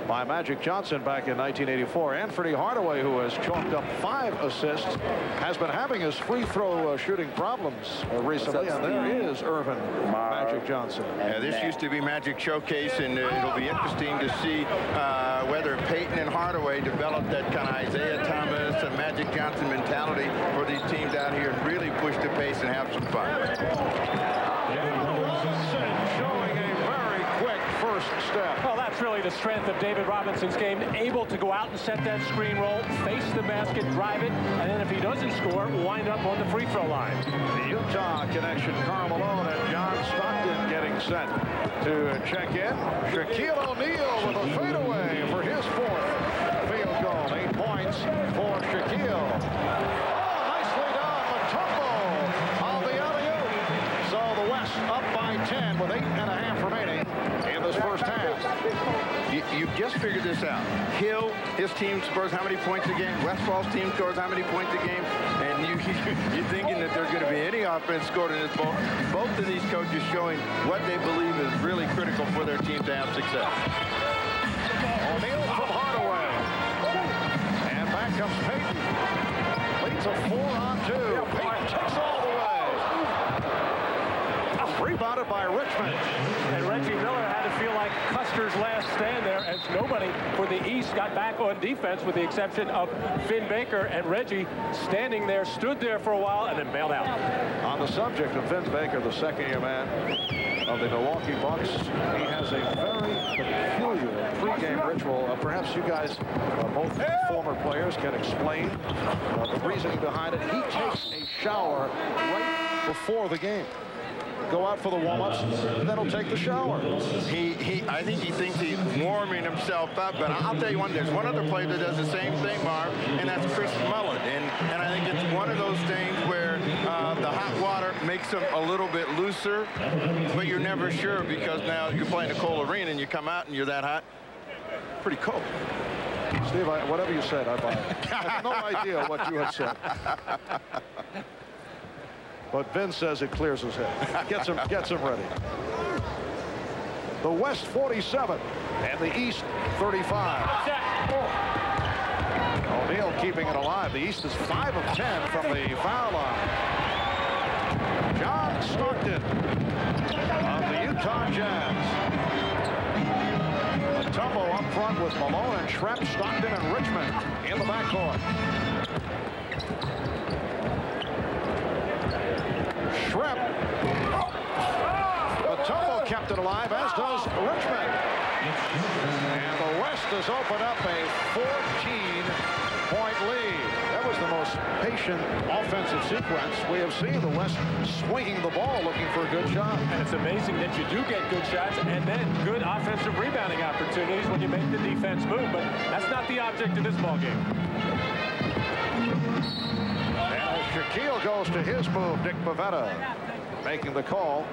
by Magic Johnson back in 1984. Anthony Hardaway, who has chalked up 5 assists, has been having his free throw shooting problems recently, and there is Irvin Magic Johnson. Yeah, this used to be Magic Showcase, and it'll be interesting to see whether Payton and Hardaway develop that kind of Isaiah Thomas and Magic Johnson mentality for these teams out here and really push the pace and have some fun. Showing a very quick first step. Well, that's really the strength of David Robinson's game, able to go out and set that screen roll, face the basket, drive it, and then if he doesn't score, wind up on the free throw line. The Utah connection, Karl Malone and John Stockton getting set to check in. Shaquille O'Neal with a fadeaway for his 4th field goal. 8 points for Shaquille. Oh, nicely done. Mutombo on the alley-oop. So the West up by 10 with 8.5 remaining in this first half. You just figured this out. Hill, his team scores how many points a game? Westfall's team scores how many points a game? And you're thinking that there's going to be any offense scored in this ball. Both of these coaches showing what they believe is really critical for their team to have success. O'Neal from Hardaway. And back comes Payton. Leads a 4-on-2. Payton takes all the way. Rebounded by Richmond. And Reggie Miller had to feel like Custer's last stand there, as nobody for the East got back on defense with the exception of Finn Baker, and Reggie standing there, stood there for a while and then bailed out. On the subject of Finn Baker, the second-year man of the Milwaukee Bucks, he has a very peculiar pregame ritual. Perhaps you guys, both former players, can explain the reasoning behind it. He takes a shower right before the game. Go out for the warm-ups, and then he'll take the shower. I think he thinks he's warming himself up, but I'll tell you one, there's one other player that does the same thing, Marv, and that's Chris Mullin. And I think it's one of those things where the hot water makes him a little bit looser, but you're never sure because now you're playing a cold arena and you come out and you're that hot. Pretty cold. Steve, whatever you said, I buy it. I have no idea what you had said. But Vince says it clears his head. Gets him ready. The West 47 and the East 35. O'Neal keeping it alive. The East is 5 of 10 from the foul line. John Stockton of the Utah Jazz. Mutombo up front with Malone and Shrep, Stockton and Richmond in the backcourt. Shrep. Mutombo kept it alive, as does Richmond. And the West has opened up a 14-point lead. That was the most patient offensive sequence we have seen. The West swinging the ball, looking for a good shot. And it's amazing that you do get good shots and then good offensive rebounding opportunities when you make the defense move. But that's not the object of this ballgame. Shaquille goes to his move. Dick Bavetta making the call.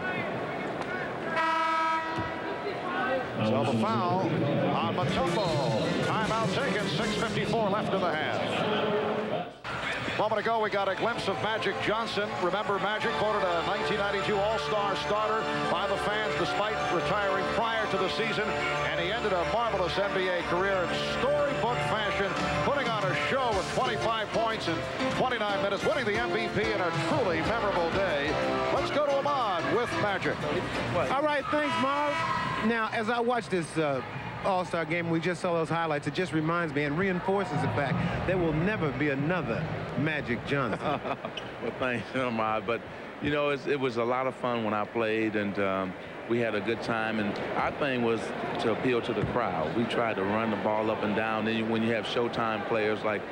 So the foul on Mutombo. Timeout taken. 6:54 left in the half. A moment ago, we got a glimpse of Magic Johnson. Remember, Magic voted a 1992 All-Star starter by the fans despite retiring prior to the season. And he ended a marvelous NBA career in storybook fashion, putting on a show with 25 points in 29 minutes, winning the MVP in a truly memorable day. Let's go to Ahmad with Magic. All right, thanks, Marv. Now, as I watch this All-Star game, we just saw those highlights. It just reminds me and reinforces the fact there will never be another Magic Johnson. Well, thanks, Ahmad. But, you know, it was a lot of fun when I played, and we had a good time. And our thing was to appeal to the crowd. We tried to run the ball up and down. Then when you have Showtime players like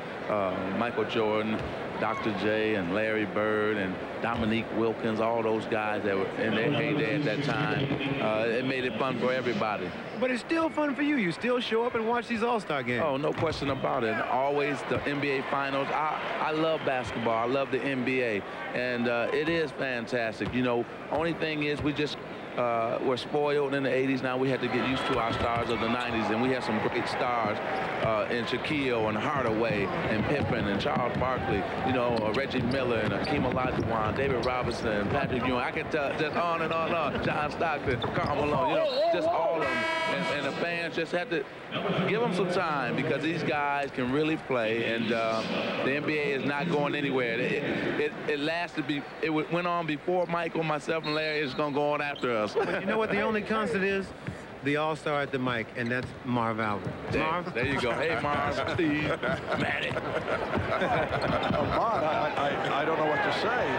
Michael Jordan, Dr. J and Larry Bird and Dominique Wilkins, all those guys that were in their heyday at that time. It made it fun for everybody. But it's still fun for you. You still show up and watch these All-Star games. Oh, no question about it. Always the NBA Finals. I love basketball. I love the NBA. And it is fantastic. You know, only thing is we just we're spoiled in the 80s. Now we had to get used to our stars of the 90s, and we had some great stars in Shaquille and Hardaway and Pippen and Charles Barkley, you know, Reggie Miller and Hakeem Olajuwon, David Robinson, Patrick Ewing. I could tell just on and on and on. John Stockton, Karl Malone, you know, just all of them. And the fans just had to give them some time because these guys can really play, and the NBA is not going anywhere. It lasted. It went on before Michael, myself, and Larry. It's going to go on after us. But you know what the only constant is? The all-star at the mic, and that's Marv Albert. Marv? There you go. Hey, Marv, Steve, Manny. Marv, I don't know what to say.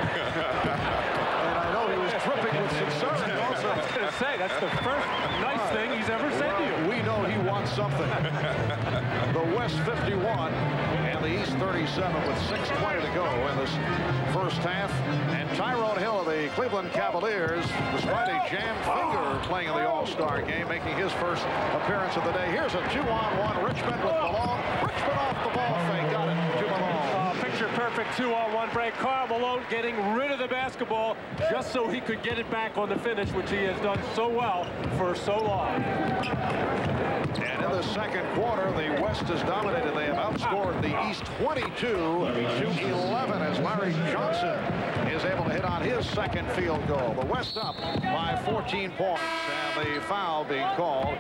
And I know he was dripping with concern also. I was going to say, that's the first nice thing he's ever said to you. We know he wants something. The West 51 and the East 37 with 6:20 to go in this first half. And Tyrone Hill of the Cleveland Cavaliers, despite a jammed finger playing in the All-Star game, making his first appearance of the day. Here's a 2-on-1 Richmond with Malone. Richmond off the ball fake, got it to Malone. Picture-perfect 2-on-1 break. Karl Malone getting rid of the basketball just so he could get it back on the finish, which he has done so well for so long. And in the second quarter, the West has dominated. They have outscored the East 22-11 as Larry Johnson is able to hit on his second field goal. The West up by 14 points, and the foul being called.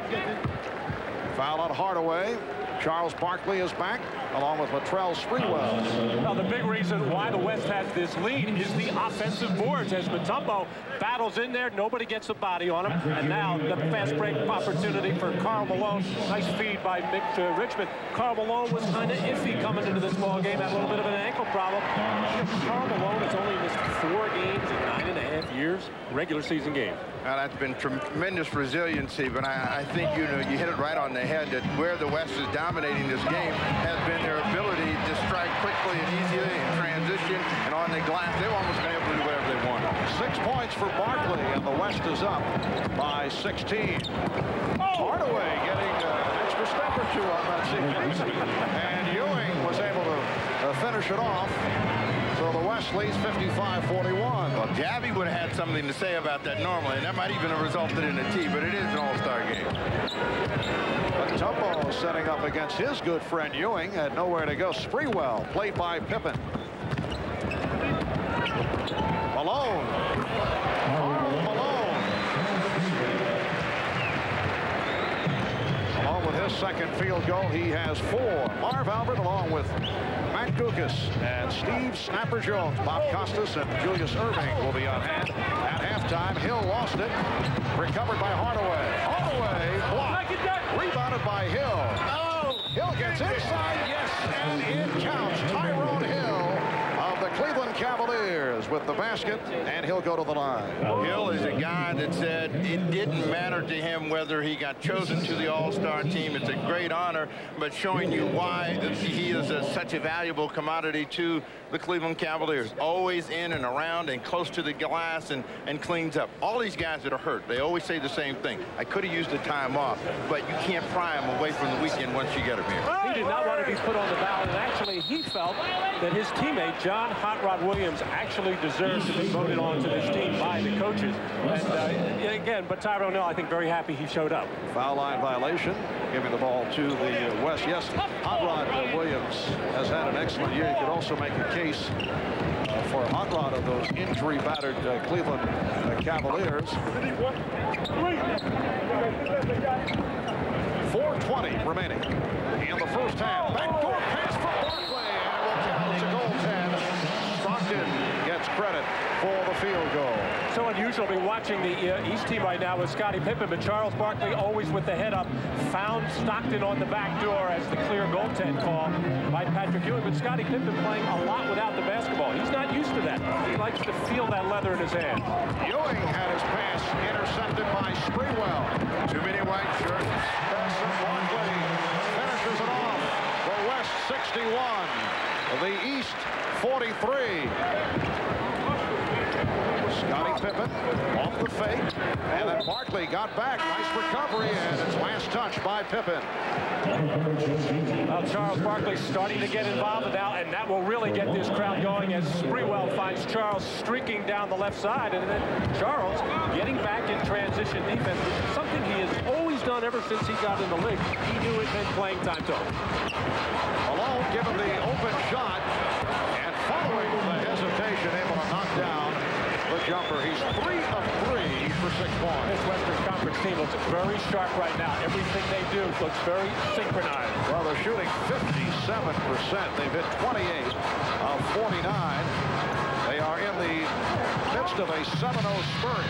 Foul on Hardaway. Charles Barkley is back, along with Latrell Sprewell. Now, the big reason why the West has this lead is the offensive boards. As Mutombo battles in there, nobody gets a body on him. And now the fast break opportunity for Karl Malone. Nice feed by Richmond. Karl Malone was kind of iffy coming into this ball game, had a little bit of an ankle problem. Karl Malone has only missed 4 games in 9.5 years, regular season games. Now, that's been tremendous resiliency, but I think you hit it right on the head that where the West is dominating this game has been their ability to strike quickly and easily in transition and on the glass. They've almost been able to do whatever they want. 6 points for Barkley, and the West is up by 16. Hardaway getting an extra step or two on that sequence, and Ewing was able to finish it off. So the West leads 55-41. Well, Gabby would have had something to say about that normally, and that might even have resulted in a T, but it is an all-star game. Mutombo setting up against his good friend Ewing, had nowhere to go. Sprewell, played by Pippen. Malone. Malone. Along with his second field goal, he has 4. Marv Albert along with Matt Guokas and Steve Snapper Jones. Bob Costas and Julius Erving will be on hand. At halftime, Hill lost it. Recovered by Hardaway. Hardaway blocked. Rebounded by Hill. Hill gets inside, yes, and it counts. Tyrone Hill of the Cleveland Cavaliers with the basket, and he'll go to the line. Hill is a guy that said it didn't matter to him whether he got chosen to the All-Star team. It's a great honor, but showing you why he is such a valuable commodity to the Cleveland Cavaliers. Always in and around and close to the glass and cleans up. All these guys that are hurt, they always say the same thing. I could have used the time off, but you can't pry them away from the weekend once you get them here. He did not want to be put on the ballot, and actually he felt that his teammate, John Hot Rod Williams, actually deserved to be voted on to this team by the coaches. And again, but Tyrone Hill, I think, very happy he showed up. Foul line violation, giving the ball to the West. Yes, Hot Rod Williams has had an excellent year. You could also make a case for Hot Rod of those injury-battered Cleveland Cavaliers. 4:20 remaining in the first half. Backdoor pass for Barkley, and it will count as a goaltend. Stockton gets credit for the field goal. So unusual to be watching the East team right now with Scottie Pippen, but Charles Barkley always with the head up, found Stockton on the back door as the clear goaltend call by Patrick Ewing. But Scottie Pippen playing a lot without the basketball. He's not used to that. He likes to feel that leather in his hand. Ewing had his pass intercepted by Sprewell. Too many white shirts. Barkley finishes it off. The West 61. The East Scottie Pippen off the fake, and then Barkley got back. Nice recovery, and it's last touch by Pippen. Well, Charles Barkley's starting to get involved now, and that will really get this crowd going as Sprewell finds Charles streaking down the left side, and then Charles getting back in transition defense, which is something he has always done ever since he got in the league. He knew it meant playing time to him. Malone given the open shot, and following the hesitation, able to knock down the jumper. He's 3 of 3 for 6 points. This Western Conference team looks very sharp right now. Everything they do looks very synchronized. Well, they're shooting 57%. They've hit 28 of 49. They are in the midst of a 7-0 spurt.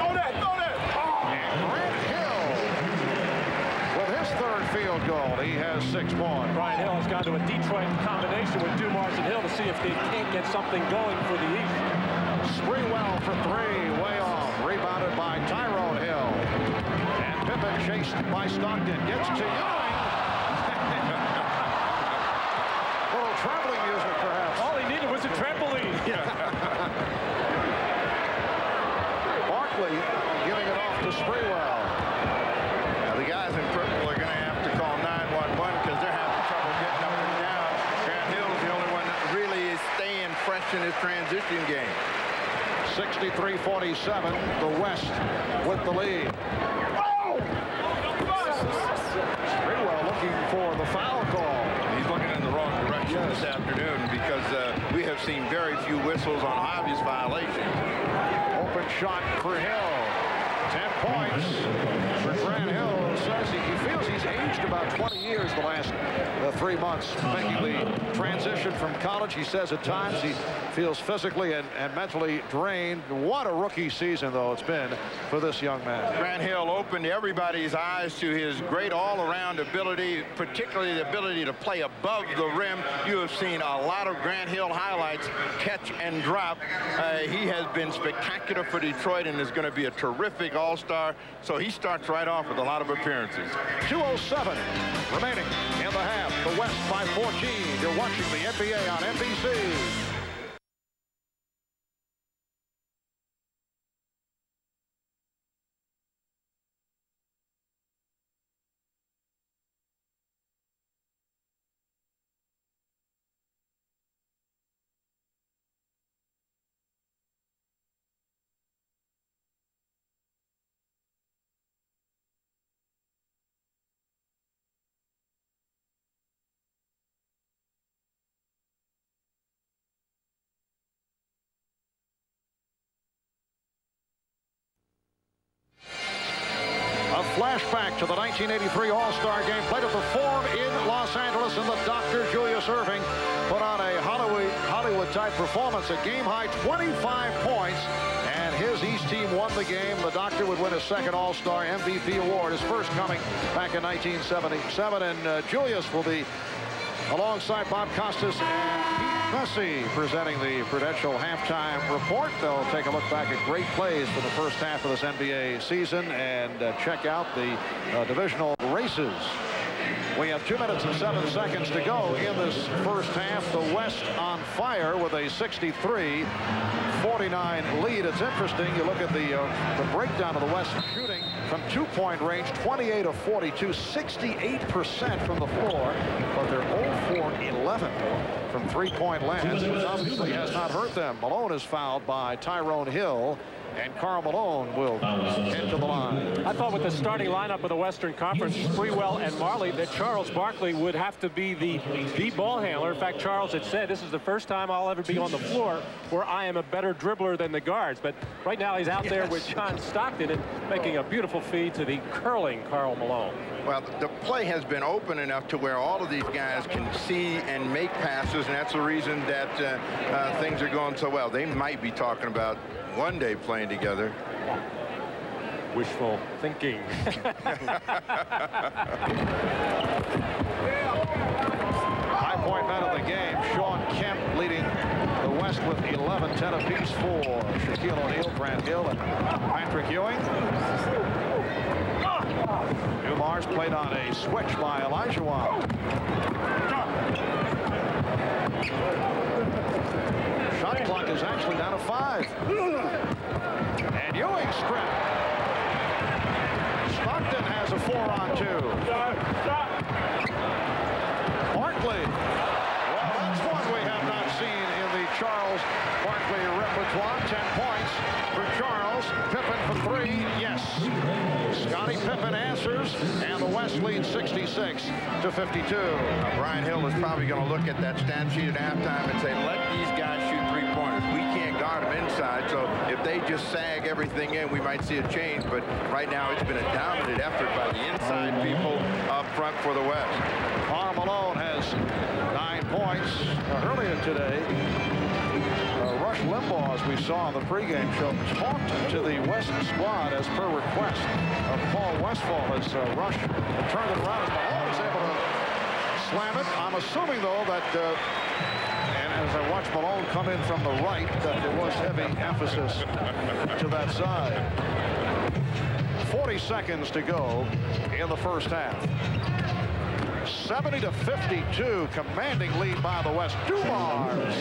Go that! Oh. And Grant Hill with his 3rd field goal. He has 6 points. Brian Hill has gone to a Detroit combination with Dumars and Hill to see if they can't get something going for the East. Sprewell for 3, way off. Rebounded by Tyrone Hill. And Pippen chased by Stockton. Gets to Ewing. A little traveling music, perhaps. All he needed was a trampoline. Barkley giving it off to Sprewell. Now, the guys in purple are going to have to call 911 because they're having trouble getting up and down. Grant Hill's the only one that really is staying fresh in his transition game. 63-47, the West with the lead. Sprewell looking for the foul call. He's looking in the wrong direction this afternoon because we have seen very few whistles on obvious violations. Open shot for Hill. 10 points for Grant Hill. Says he feels he's aged about 20 years the last 3 months, making the transition from college. He says at times he feels physically and mentally drained. What a rookie season, though, it's been for this young man. Grant Hill opened everybody's eyes to his great all-around ability, particularly the ability to play above the rim. You have seen a lot of Grant Hill highlights, catch and drop. He has been spectacular for Detroit and is going to be a terrific all-star. So he starts right off with a lot of appearances. 2:07 remaining in the half. The West by 14. You're watching the NBA on NBC. Flashback to the 1983 All-Star Game played at the Forum in Los Angeles, and the Dr. Julius Erving put on a Hollywood-type performance. A game-high 25 points, and his East team won the game. The Doctor would win his 2nd All-Star MVP award, his first coming back in 1977, and Julius will be alongside Bob Costas and Pete Messi presenting the Prudential halftime report. They'll take a look back at great plays for the first half of this NBA season and check out the divisional races. We have 2 minutes and 7 seconds to go in this first half. The West on fire with a 63-49 lead. It's interesting. You look at the breakdown of the West shooting from 2-point range, 28 of 42, 68% from the floor, but they're 0 for 11 from 3-point lands, which obviously has not hurt them. Malone is fouled by Tyrone Hill, and Karl Malone will head to the line. I thought with the starting lineup of the Western Conference, Sprewell and Marley, that Charles Barkley would have to be the ball handler. In fact, Charles had said, this is the first time I'll ever be on the floor where I am a better dribbler than the guards. But right now he's out there with John Stockton and making a beautiful feed to the curling Karl Malone. Well, the play has been open enough to where all of these guys can see and make passes, and that's the reason that things are going so well. They might be talking about one day playing together. Wishful thinking. High point man of the game, Sean Kemp leading the West with 11, 10 apiece for Shaquille O'Neal, Grant Hill, and Patrick Ewing. Dumars played on a switch by Elijah Wan. Shot clock is actually down to 5. And Ewing strip. Stockton has a 4-on-2. Barkley. Well, that's one we have not seen in the Charles Barkley repertoire. 10 points for Charles. Pippen for 3. Yes. Scottie Pippen answers, and the West leads 66-52. Brian Hill is probably going to look at that stat sheet at halftime and say, let these guys shoot three-pointers. We can't guard them inside, so if they just sag everything in, we might see a change. But right now, it's been a dominant effort by the inside people up front for the West. Karl Malone has 9 points. Earlier today, Rush Limbaugh, as we saw on the pregame show, talked to the West squad as per request of Paul Westphal as Rush turned it around as Malone was able to slam it. I'm assuming, though, that, and as I watch Malone come in from the right, that there was heavy emphasis to that side. 40 seconds to go in the first half. 70-52, commanding lead by the West. Dumars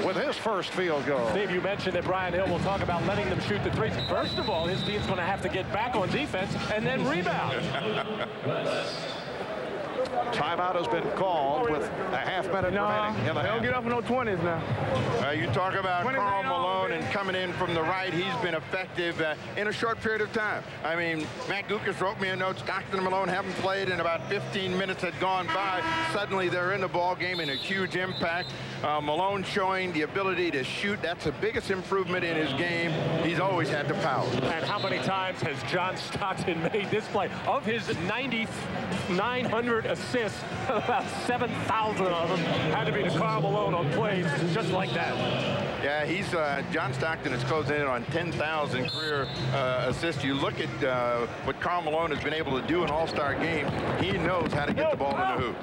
with his first field goal. Steve, you mentioned that Brian Hill will talk about letting them shoot the threes. First of all, his team's going to have to get back on defense and then rebound. Timeout has been called with a half-minute remaining in the half. Don't get up in no 20s now. You talk about Karl Malone and coming in from the right. He's been effective in a short period of time. I mean, Matt Gukas wrote me a note. Stockton and Malone haven't played in about 15 minutes had gone by. Suddenly they're in the ball game and a huge impact. Malone showing the ability to shoot. That's the biggest improvement in his game. He's always had the power. And how many times has John Stockton made this play? Of his 900 assists, about 7,000 of them had to be to Karl Malone on plays just like that. Yeah, he's John Stockton is closing in on 10,000 career assists. You look at what Karl Malone has been able to do in all-star games. He knows how to get the ball in the hoop.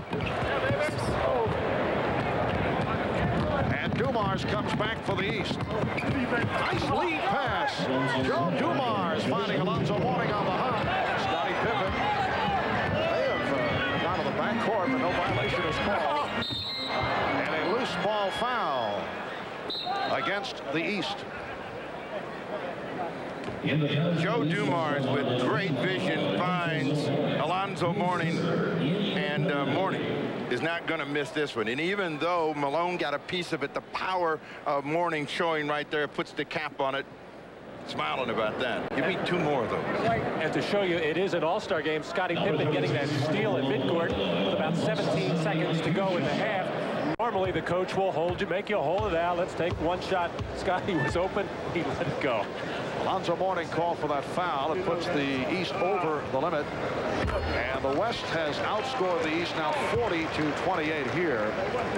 And Dumars comes back for the East. Nice lead pass. Joe Dumars finding Alonzo Mourning on the hop. Scottie Pippen. They have gone to the backcourt, but no violation is called. And a loose ball foul against the East. Joe Dumars with great vision finds Alonzo Mourning, and Mourning is not going to miss this one. And even though Malone got a piece of it, the power of Mourning showing right there puts the cap on it. Smiling about that. Give me 2 more of those. And to show you it is an all-star game, Scottie Pippen getting that steal at midcourt with about 17 seconds to go in the half. Normally the coach will hold you, make you hold it out. Let's take one shot. Scottie was open. He let it go. Alonzo Mourning called for that foul. It puts the East over the limit. And the West has outscored the East now 40-28 here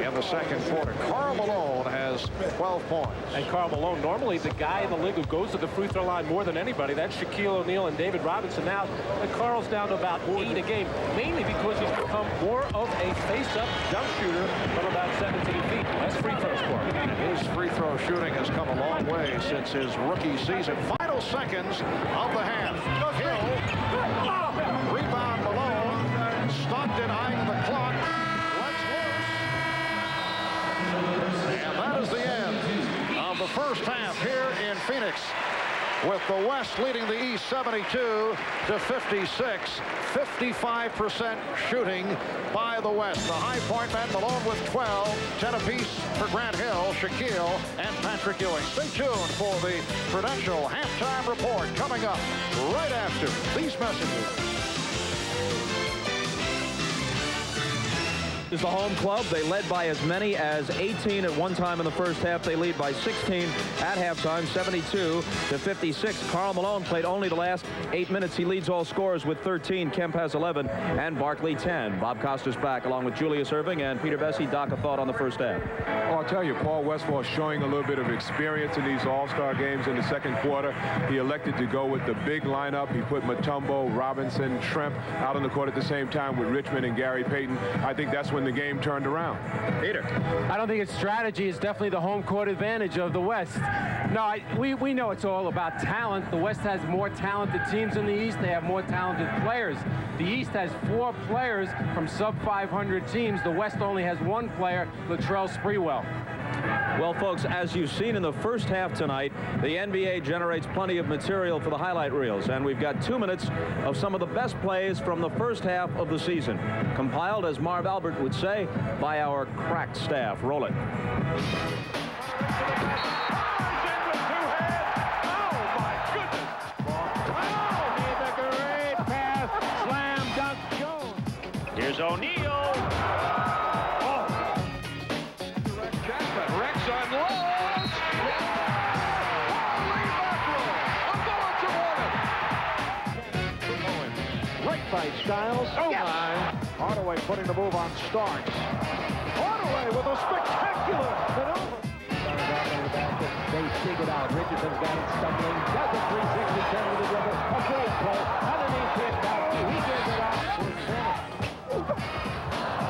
in the second quarter. Karl Malone has 12 points. And Karl Malone, normally the guy in the league who goes to the free throw line more than anybody. That's Shaquille O'Neal and David Robinson. Now, Karl's down to about 8 a game, mainly because he's become more of a face-up jump shooter from about 17 feet. Less free throws for him. His free throw shooting has come a long way since his rookie season. Final seconds of the half. Hill. Rebound Malone. Stockton eyeing the clock. Lets loose. And that is the end of the first half here in Phoenix, with the West leading the East 72-56. 55% shooting by the West. The high point man Malone with 12, 10 apiece for Grant Hill, Shaquille, and Patrick Ewing. Stay tuned for the Prudential halftime report coming up right after these messages. Is the home club. They led by as many as 18 at one time in the first half. They lead by 16 at halftime, 72-56. Karl Malone played only the last 8 minutes. He leads all scorers with 13. Kemp has 11 and Barkley 10. Bob Costas back along with Julius Erving and Peter Bessie. Doc, a thought on the first half. Oh, I'll tell you, Paul Westphal is showing a little bit of experience in these all-star games in the second quarter. He elected to go with the big lineup. He put Mutombo, Robinson, Tremp out on the court at the same time with Richmond and Gary Payton. I think that's when when the game turned around. Peter. I don't think it's strategy. It's definitely the home court advantage of the West. No, we know it's all about talent. The West has more talented teams than the East. They have more talented players. The East has 4 players from sub-500 teams. The West only has 1 player, Latrell Sprewell. Well, folks, as you've seen in the first half tonight, the NBA generates plenty of material for the highlight reels, and we've got 2 minutes of some of the best plays from the first half of the season, compiled, as Marv Albert would say, by our crack staff. Roll it. Here's O'Neal. By Skiles. Oh, yes. My. Hardaway putting the move on Starks. Hardaway with a spectacular maneuver. They dig it out. Richardson's got it stumbling. Does a 360 10 with the dribble. A great play. Underneath hit. He gives it out.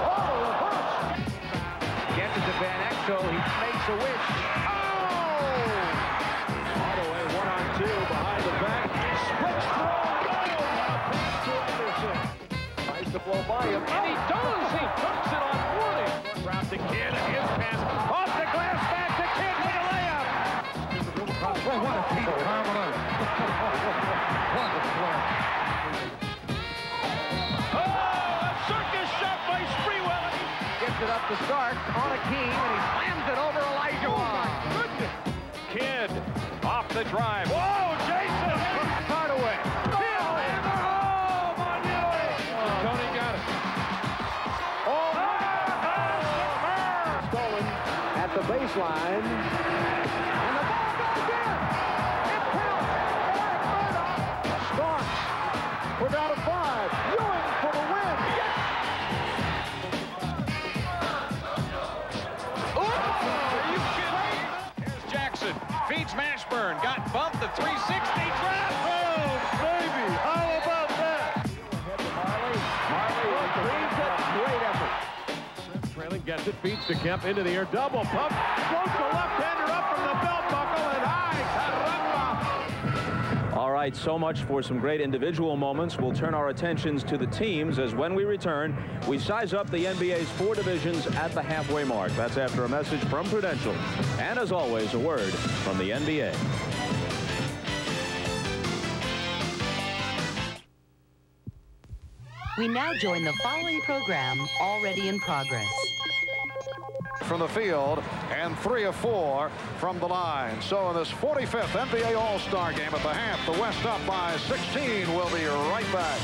Oh, reverse. Gets it to Van Exel. He makes a wish. Oh! Hardaway 1-on-2 behind the back. Splits through. To blow by him, and he does! He puts it on Mourning. Round to Kidd, and his pass off the glass, back to Kidd with a layup. Well, what a feat, Carmelo. What a play. Oh, a circus shot by Sprewell. Gets it up to Stark on a key, and he slams it over Elijah Wan. Oh, my goodness. Kidd off the drive. Whoa, Jason! Hardaway. Tony got it. Oh, stolen at the baseline. And the ball goes in. It counts. Starks. We're down to 5. Ewing for the win. Oh, are you kidding? Here's Jackson. Feeds Mashburn. Got bumped the 360 drop. Oh, baby. How about that? Great effort. Trailing, gets it, feeds to Kemp into the air, double pump, floats the left-hander up from the belt buckle, and caramba! All right, so much for some great individual moments. We'll turn our attentions to the teams, as when we return, we size up the NBA's 4 divisions at the halfway mark. That's after a message from Prudential. And as always, a word from the NBA. We now join the following program, already in progress. From the field, and 3 of 4 from the line. So in this 45th NBA All-Star game at the half, the West up by 16. We'll be right back.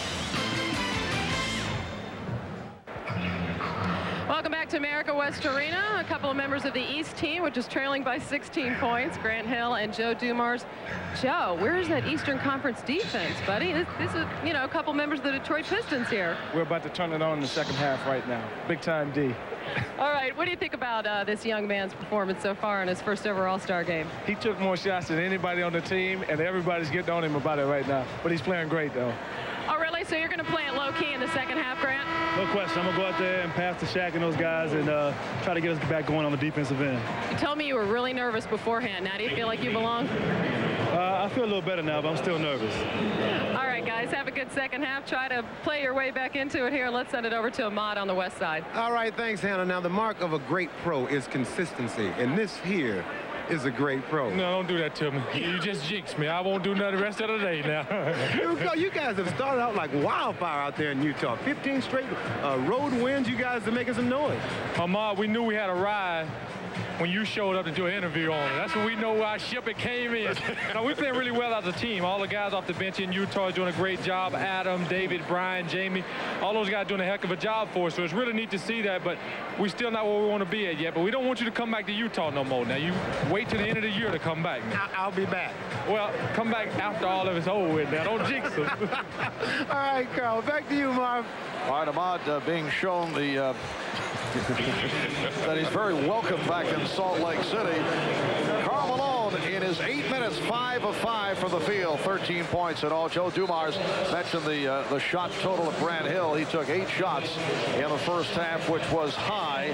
Welcome back to America West Arena. A couple of members of the East team, which is trailing by 16 points, Grant Hill and Joe Dumars. Joe, where's that Eastern Conference defense, buddy? This is, you know, a couple members of the Detroit Pistons here. We're about to turn it on in the second half right now. Big time D. All right, what do you think about this young man's performance so far in his first ever All-Star game? He took more shots than anybody on the team, and everybody's getting on him about it right now. But he's playing great, though. Oh, really? So you're going to play it low-key in the second half, Grant? No question. I'm going to go out there and pass to Shaq and those guys and try to get us back going on the defensive end. You told me you were really nervous beforehand. Now do you feel like you belong? I feel a little better now, but I'm still nervous. All right, guys, have a good second half. Try to play your way back into it here. Let's send it over to Ahmad on the west side. All right, thanks, Hannah. Now, the mark of a great pro is consistency, and this here is a great pro. No, don't do that to me. You just jinxed me. I won't do nothing the rest of the day now. You guys have started out like wildfire out there in Utah. 15 straight road wins. You guys are making some noise. Ahmad, we knew we had a ride when you showed up to do an interview on it. That's when we know our ship it came in. Now, we playing really well as a team. All the guys off the bench in Utah are doing a great job. Adam, David, Brian, Jamie, all those guys doing a heck of a job for us. So it's really neat to see that, but we're still not where we want to be at yet. But we don't want you to come back to Utah no more. Now, you wait till the end of the year to come back. I'll be back. Well, come back after all of it's over with now. Don't jinx us. All right, Carl, back to you, Marv. All right, Ahmad being shown the that he's very welcome back in Salt Lake City. Karl Malone Malone in his 8 minutes, 5 of 5 from the field, 13 points in all. Joe Dumars mentioned the shot total of Grant Hill. He took 8 shots in the first half, which was high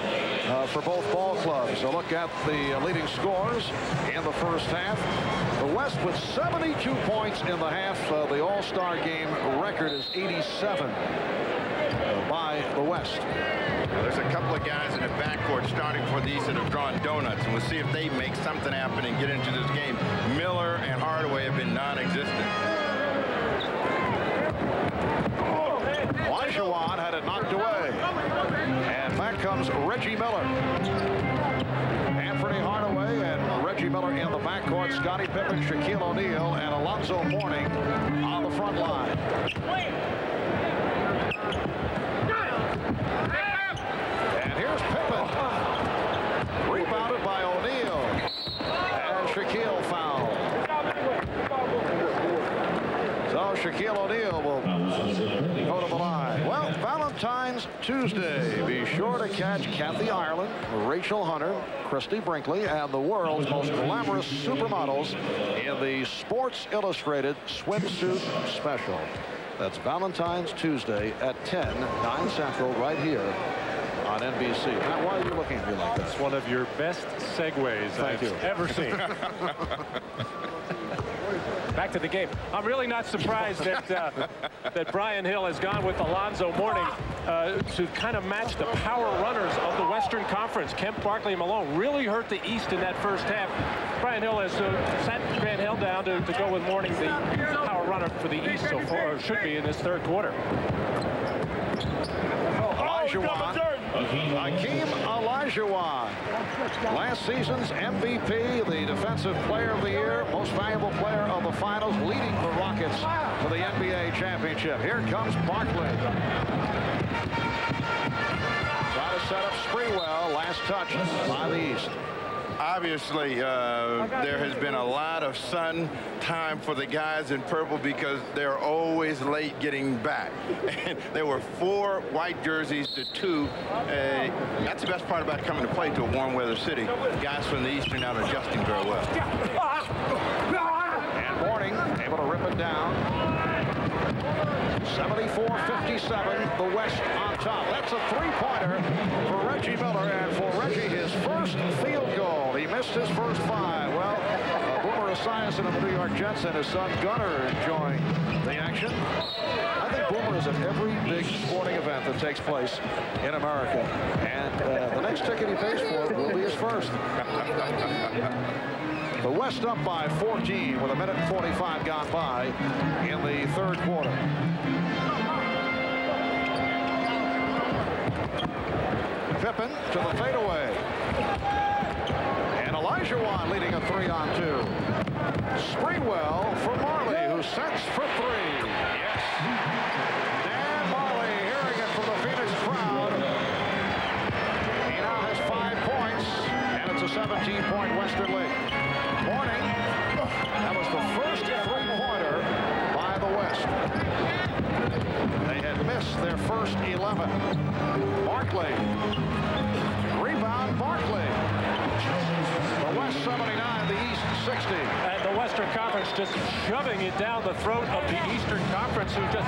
for both ball clubs. So look at the leading scorers in the first half. The West with 72 points in the half. The All-Star game record is 87 by the West. There's a couple of guys in the backcourt starting for these that have drawn donuts, and we'll see if they make something happen and get into this game. Miller and Hardaway have been non-existent. Olajuwon had it knocked away. And back comes Reggie Miller. Anthony Hardaway and Reggie Miller in the backcourt. Scottie Pippen, Shaquille O'Neal, and Alonzo Mourning on the front line. And here's Pippen. Rebounded by O'Neal. And Shaquille fouled. So Shaquille O'Neal will go to the line. Well, Valentine's Tuesday. Be sure to catch Kathy Ireland, Rachel Hunter, Christy Brinkley, and the world's most glamorous supermodels in the Sports Illustrated swimsuit special. That's Valentine's Tuesday at 10, 9 Central, right here on NBC. Now, why are you looking at me like that? It's one of your best segues I've ever seen. Back to the game. I'm really not surprised that that Brian Hill has gone with Alonzo Mourning to kind of match the power runners of the Western Conference. Kemp, Barkley, and Malone really hurt the East in that first half. Brian Hill has sat Grant Hill down to go with Mourning, the power runner for the East so far, or should be in this third quarter. Hakeem Olajuwon, last season's MVP, the Defensive Player of the Year, Most Valuable Player of the Finals, leading the Rockets to the NBA Championship. Here comes Barkley. Try to set up Sprewell. Last touch by the East. Obviously, there has been a lot of sun time for the guys in purple because they're always late getting back. And there were 4 white jerseys to 2. That's the best part about coming to play to a warm weather city. Guys from the East are not adjusting very well. And Mourning able to rip it down. 74-57, the West on top. That's a 3-pointer for Reggie Miller, and for Reggie, his first field goal. He missed his first 5. Well, Boomer Esiason of the New York Jets and his son Gunnar enjoying the action. I think Boomer is at every big sporting event that takes place in America, and the next ticket he pays for will be his first. The West up by 14 with 1:45 gone by in the third quarter. Pippen to the fadeaway. And Olajuwon leading a 3-on-2. Sprewell for Marley, who sets for 3. Yes. Dan Marley hearing it from the Phoenix crowd. He now has 5 points, and it's a 17-point Western League. Mourning. That was the first 3-pointer by the West. They had missed their first 11. Barkley. Rebound, Barkley. The West 79, the East 60. And the Western Conference just shoving it down the throat of the Eastern Conference, who just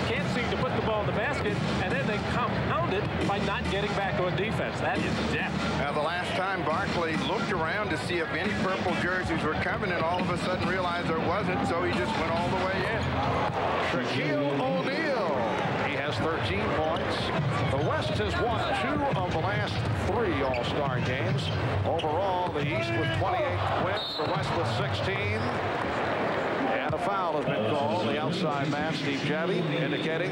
can't seem to put the ball in the basket, and then they compound it by not getting back on defense. That is depth. Now, the last time Barkley looked around to see if any purple jerseys were coming, and all of a sudden realized there wasn't, so he just went all the way in. Shaquille O'Neal. He has 13 points. The West has won 2 of the last 3 All-Star games. Overall, the East with 28 wins, the West with 16. And a foul has been called. The outside man, Steve Javie, indicating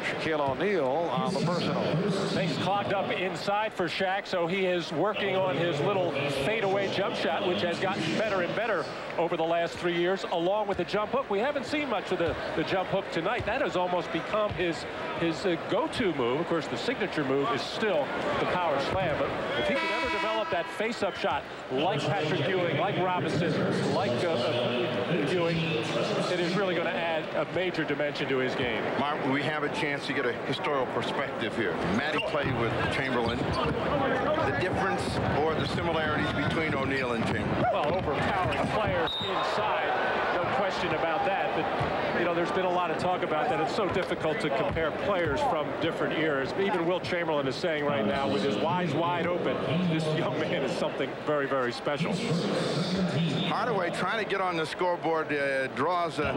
Shaquille O'Neal on the personal. Things clogged up inside for Shaq, so he is working on his little fadeaway jump shot, which has gotten better and better over the last 3 years, along with the jump hook. We haven't seen much of the jump hook tonight. That has almost become his go-to move. Of course, the signature move is still the power slam, but if he could ever develop that face-up shot like Patrick Ewing, like Robinson, like Ewing, it is really going to add a major dimension to his game. Mark, we have a chance to get a historical perspective here. Matty played with Chamberlain. The difference or the similarities between O'Neal and Chamberlain? Well, overpowering players inside, no question about that. But, you know, there's been a lot of talk about that. It's so difficult to compare players from different eras. Even Wilt Chamberlain is saying right now, with his eyes wide open, this young man is something very, very special. Hardaway trying to get on the scoreboard, draws a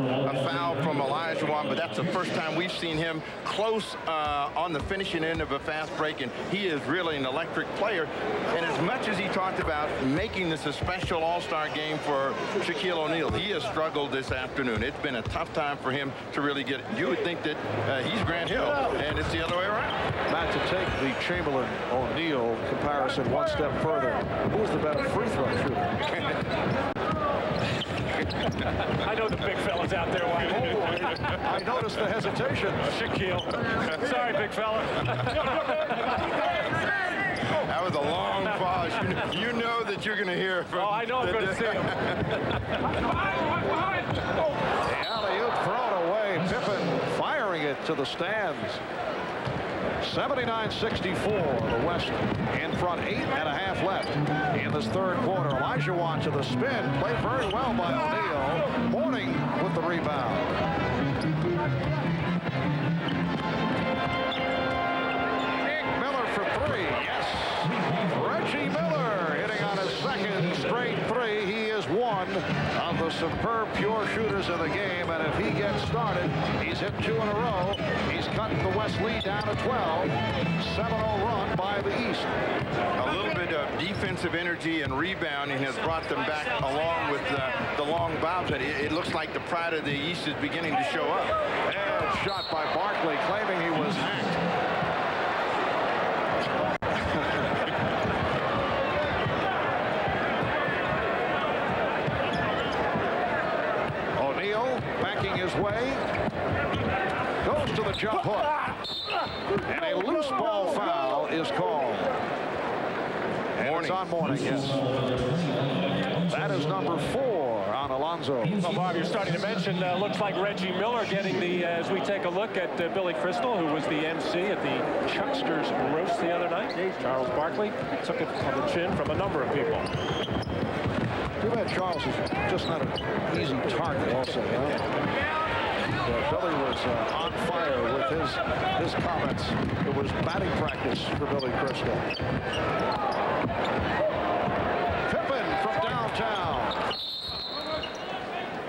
foul from Olajuwon, but that's the first time we've seen him close on the finishing end of a fast break, and he is really an electric player. And as much as he talked about making this a special all-star game for Shaquille O'Neal, he has struggled this afternoon. It's been a tough time for him to really get it. You would think that he's Grant Hill, and it's the other way around. Matt, to take the Chamberlain-O'Neal comparison one step further, who's the better free throw shooter? I know the big fellas out there. I noticed the hesitation. Shaquille. Sorry, big fella. That was a long pause. You know that you're going to hear from... Oh, I know I'm going to see him. The alley-oop thrown away. Pippen firing it to the stands. 79-64. The West in front, 8.5 left in this third quarter. Olajuwon to the spin. Played very well by O'Neal. Mourning with the rebound. Miller for three. Yes. Reggie Miller hitting on his second straight three. He is one of the superb pure shooters in the game, and if he gets started, he's hit 2 in a row. He's cut the West lead down to 12. 7-0 run by the East. A little bit of defensive energy and rebounding has brought them back along with the long bounce. It looks like the pride of the East is beginning to show up. And shot by Barkley, claiming he was hacked. O'Neal backing his way. Goes to the jump hook. And a loose ball foul is called. And it's on Mourning, yes. That is number 4 on Alonzo. Well, Bob, you're starting to mention, looks like Reggie Miller getting the, as we take a look at Billy Crystal, who was the MC at the Chucksters roast the other night. Charles Barkley took it on the chin from a number of people. Too bad Charles is just not an easy target also. Billy was on fire with his comments. It was batting practice for Billy Crystal. Pippen from downtown.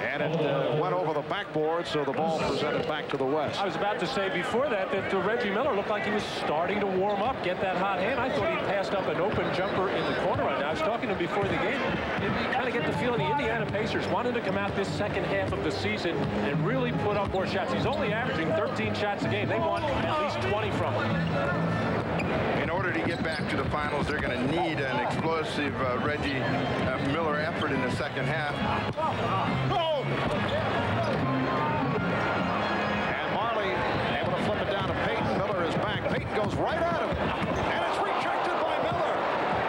And it went over the backboard, so the ball presented back to the West. I was about to say before that Reggie Miller looked like he was starting to warm up, get that hot hand. I thought he passed up an open jumper in the corner right now. I was talking to him before the game. You kind of get the feeling the Indiana Pacers wanted to come out this second half of the season and really put up more shots. He's only averaging 13 shots a game. They want at least 20 from him. In order to get back to the finals, they're going to need an explosive Reggie Miller effort in the second half. And Marley able to flip it down to Payton. Miller is back. Payton goes right at him. And it's rejected by Miller.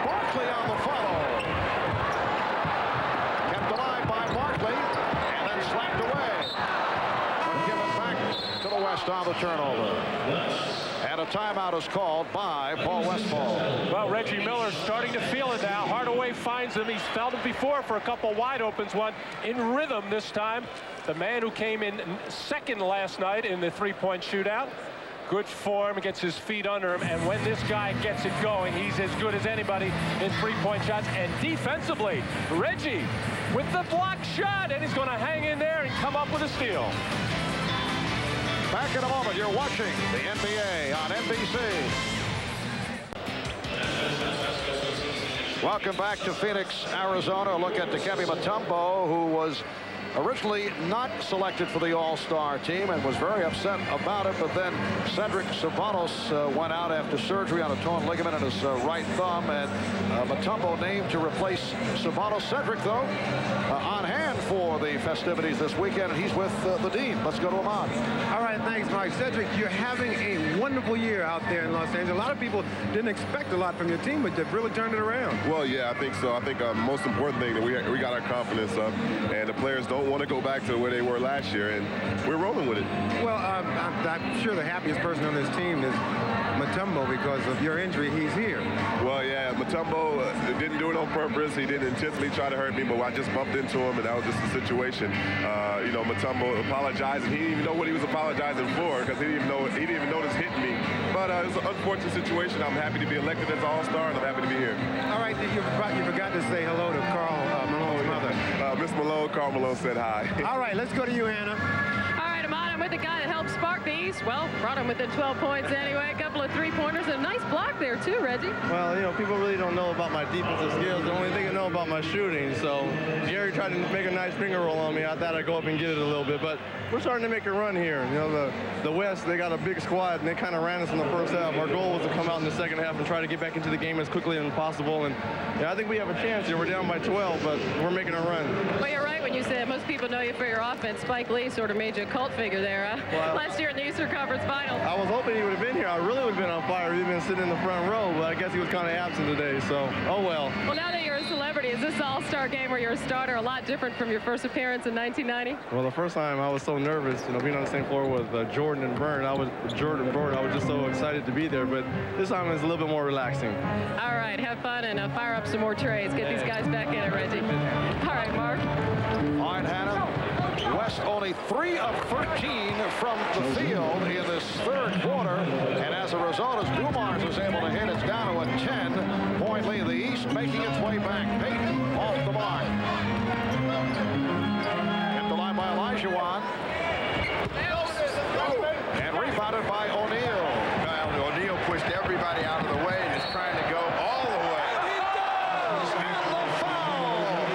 Barkley on the follow. Kept alive by Barkley. And then slapped away. But given back to the West on the turnover. And a timeout is called by Paul Westphal. Well, Reggie Miller starting to feel it now. Hardaway finds him. He's felt it before for a couple wide opens. One in rhythm this time. The man who came in second last night in the three-point shootout. Good form, gets his feet under him. And when this guy gets it going, he's as good as anybody in three-point shots. And defensively, Reggie with the block shot. And he's going to hang in there and come up with a steal. Back in a moment. You're watching the NBA on NBC. Welcome back to Phoenix, Arizona. A look at Dikembe Mutombo, who was originally not selected for the All-Star team and was very upset about it, but then Cedric Ceballos went out after surgery on a torn ligament in his right thumb, and Mutombo named to replace Ceballos. Cedric, though, on hand for the festivities this weekend, and he's with the Dean. Let's go to Ahmad. All right, thanks, Mike. Cedric, you're having a wonderful year out there in Los Angeles. A lot of people didn't expect a lot from your team, but they've really turned it around. Well, yeah, I think so. I think the most important thing that we got our confidence up, and the players don't want to go back to where they were last year, and we're rolling with it. Well, I'm sure the happiest person on this team is Mutombo. Because of your injury, he's here. Well, yeah, Mutombo didn't do it on purpose. He didn't intentionally try to hurt me, but I just bumped into him, and that was just the situation. You know, Mutombo apologized, and he didn't even know what he was apologizing for because he didn't even notice hitting me. But it was an unfortunate situation. I'm happy to be elected as All-Star, and I'm happy to be here. All right, you forgot to say hello to Karl Malone's mother. Miss Malone, Karl Malone said hi. All right, let's go to you, Hannah. I'm with the guy that helped spark the East. Well, brought him within 12 points anyway. A couple of three-pointers and a nice block there, too, Reggie. Well, you know, people really don't know about my defensive skills. The only thing they know about my shooting. So Gary tried to make a nice finger roll on me. I thought I'd go up and get it a little bit. But we're starting to make a run here. You know, the West, they got a big squad, and they kind of ran us in the first half. Our goal was to come out in the second half and try to get back into the game as quickly as possible. And yeah, I think we have a chance here. We're down by 12, but we're making a run. Well, you're right when you said most people know you for your offense. Spike Lee sort of made you a cult figure there, huh? Well, last year in the Eastern Conference Finals. I was hoping he would have been here. I really would have been on fire. He'd been sitting in the front row, but I guess he was kind of absent today, so oh well. Well, now that you're a celebrity, is this All-Star game where you're a starter a lot different from your first appearance in 1990? Well, the first time I was so nervous, you know, being on the same floor with Jordan and Byrne. I was just so excited to be there, but this time it's a little bit more relaxing. All right, have fun and fire up some more trays. Get these guys back in it, Reggie. All right, Mark. All right, Hannah. West only 3 of 13 from the field in this third quarter, and as a result, as Dumars is able to hit, it's down to a 10-point lead. The East making its way back. Payton off the mark. Hit the line by Olajuwon. And rebounded by O'Neal. Well, O'Neal pushed everybody out of the way and is trying to go all the way. And the foul.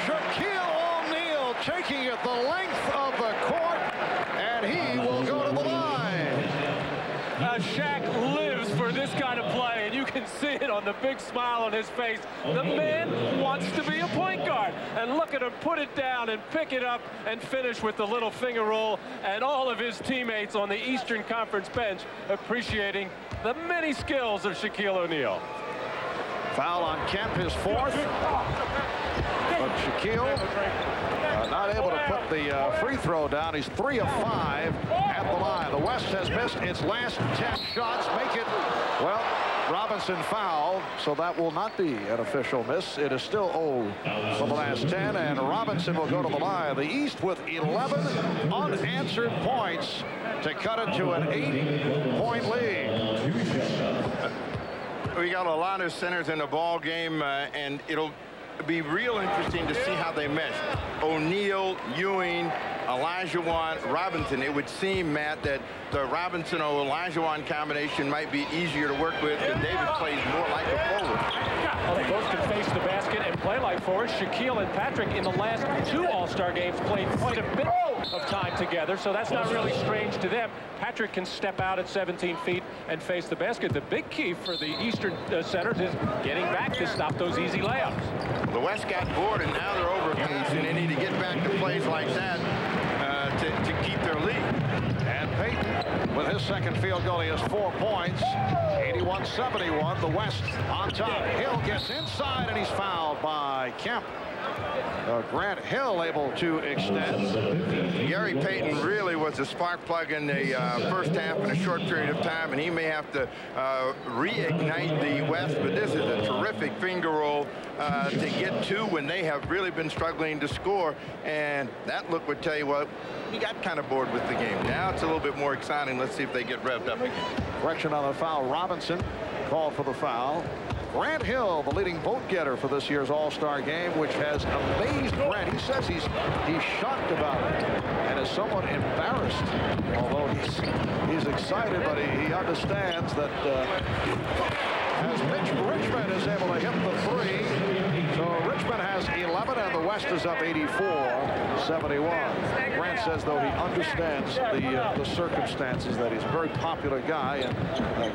Shaquille O'Neal taking it the length of the court, and he will go to the line. Shaq lives for this kind of play, and you can see it on the big smile on his face. The man wants to be a point guard, and look at him put it down and pick it up and finish with the little finger roll, and all of his teammates on the Eastern Conference bench appreciating the many skills of Shaquille O'Neal. Foul on Kemp, his fourth. But Shaquille not able to put the free throw down. He's 3 of 5 at the line. The West has missed its last 10 shots. Make it, well, Robinson fouled, so that will not be an official miss. It is still 0 for the last 10, and Robinson will go to the line. The East with 11 unanswered points to cut it to an 8-point lead. We got a lot of centers in the ball game, and it'll be real interesting to see how they mesh. O'Neal, Ewing, Olajuwon, Robinson. It would seem, Matt, that the Robinson or Olajuwon combination might be easier to work with, because Davis plays more like a forward. Well, they both can face the basket and play like forwards. Shaquille and Patrick in the last 2 All-Star games played quite a bit of time together, so that's not really strange to them. Patrick can step out at 17 feet and face the basket. The big key for the Eastern centers is getting back to stop those easy layups. The West got bored, and now they're overpacing. They need to get back to plays like that to keep their lead. And Payton, with his second field goal, he has 4 points. 81-71, the West on top. Hill gets inside, and he's fouled by Kemp. Grant Hill able to extend. Gary Payton really was a spark plug in the first half in a short period of time, and he may have to reignite the West, but this is a terrific finger roll to get to when they have really been struggling to score, and that look would tell you what, we got kind of bored with the game. Now it's a little bit more exciting. Let's see if they get revved up again. Correction on the foul. Robinson called for the foul. Grant Hill, the leading vote getter for this year's All-Star game, which has amazed Grant. He says he's shocked about it and is somewhat embarrassed, although he's excited, but he understands that as Mitch Richmond is able to hit the 3, so Richmond has 11 and the West is up 84-71. Grant says, though, he understands the circumstances, that he's a very popular guy and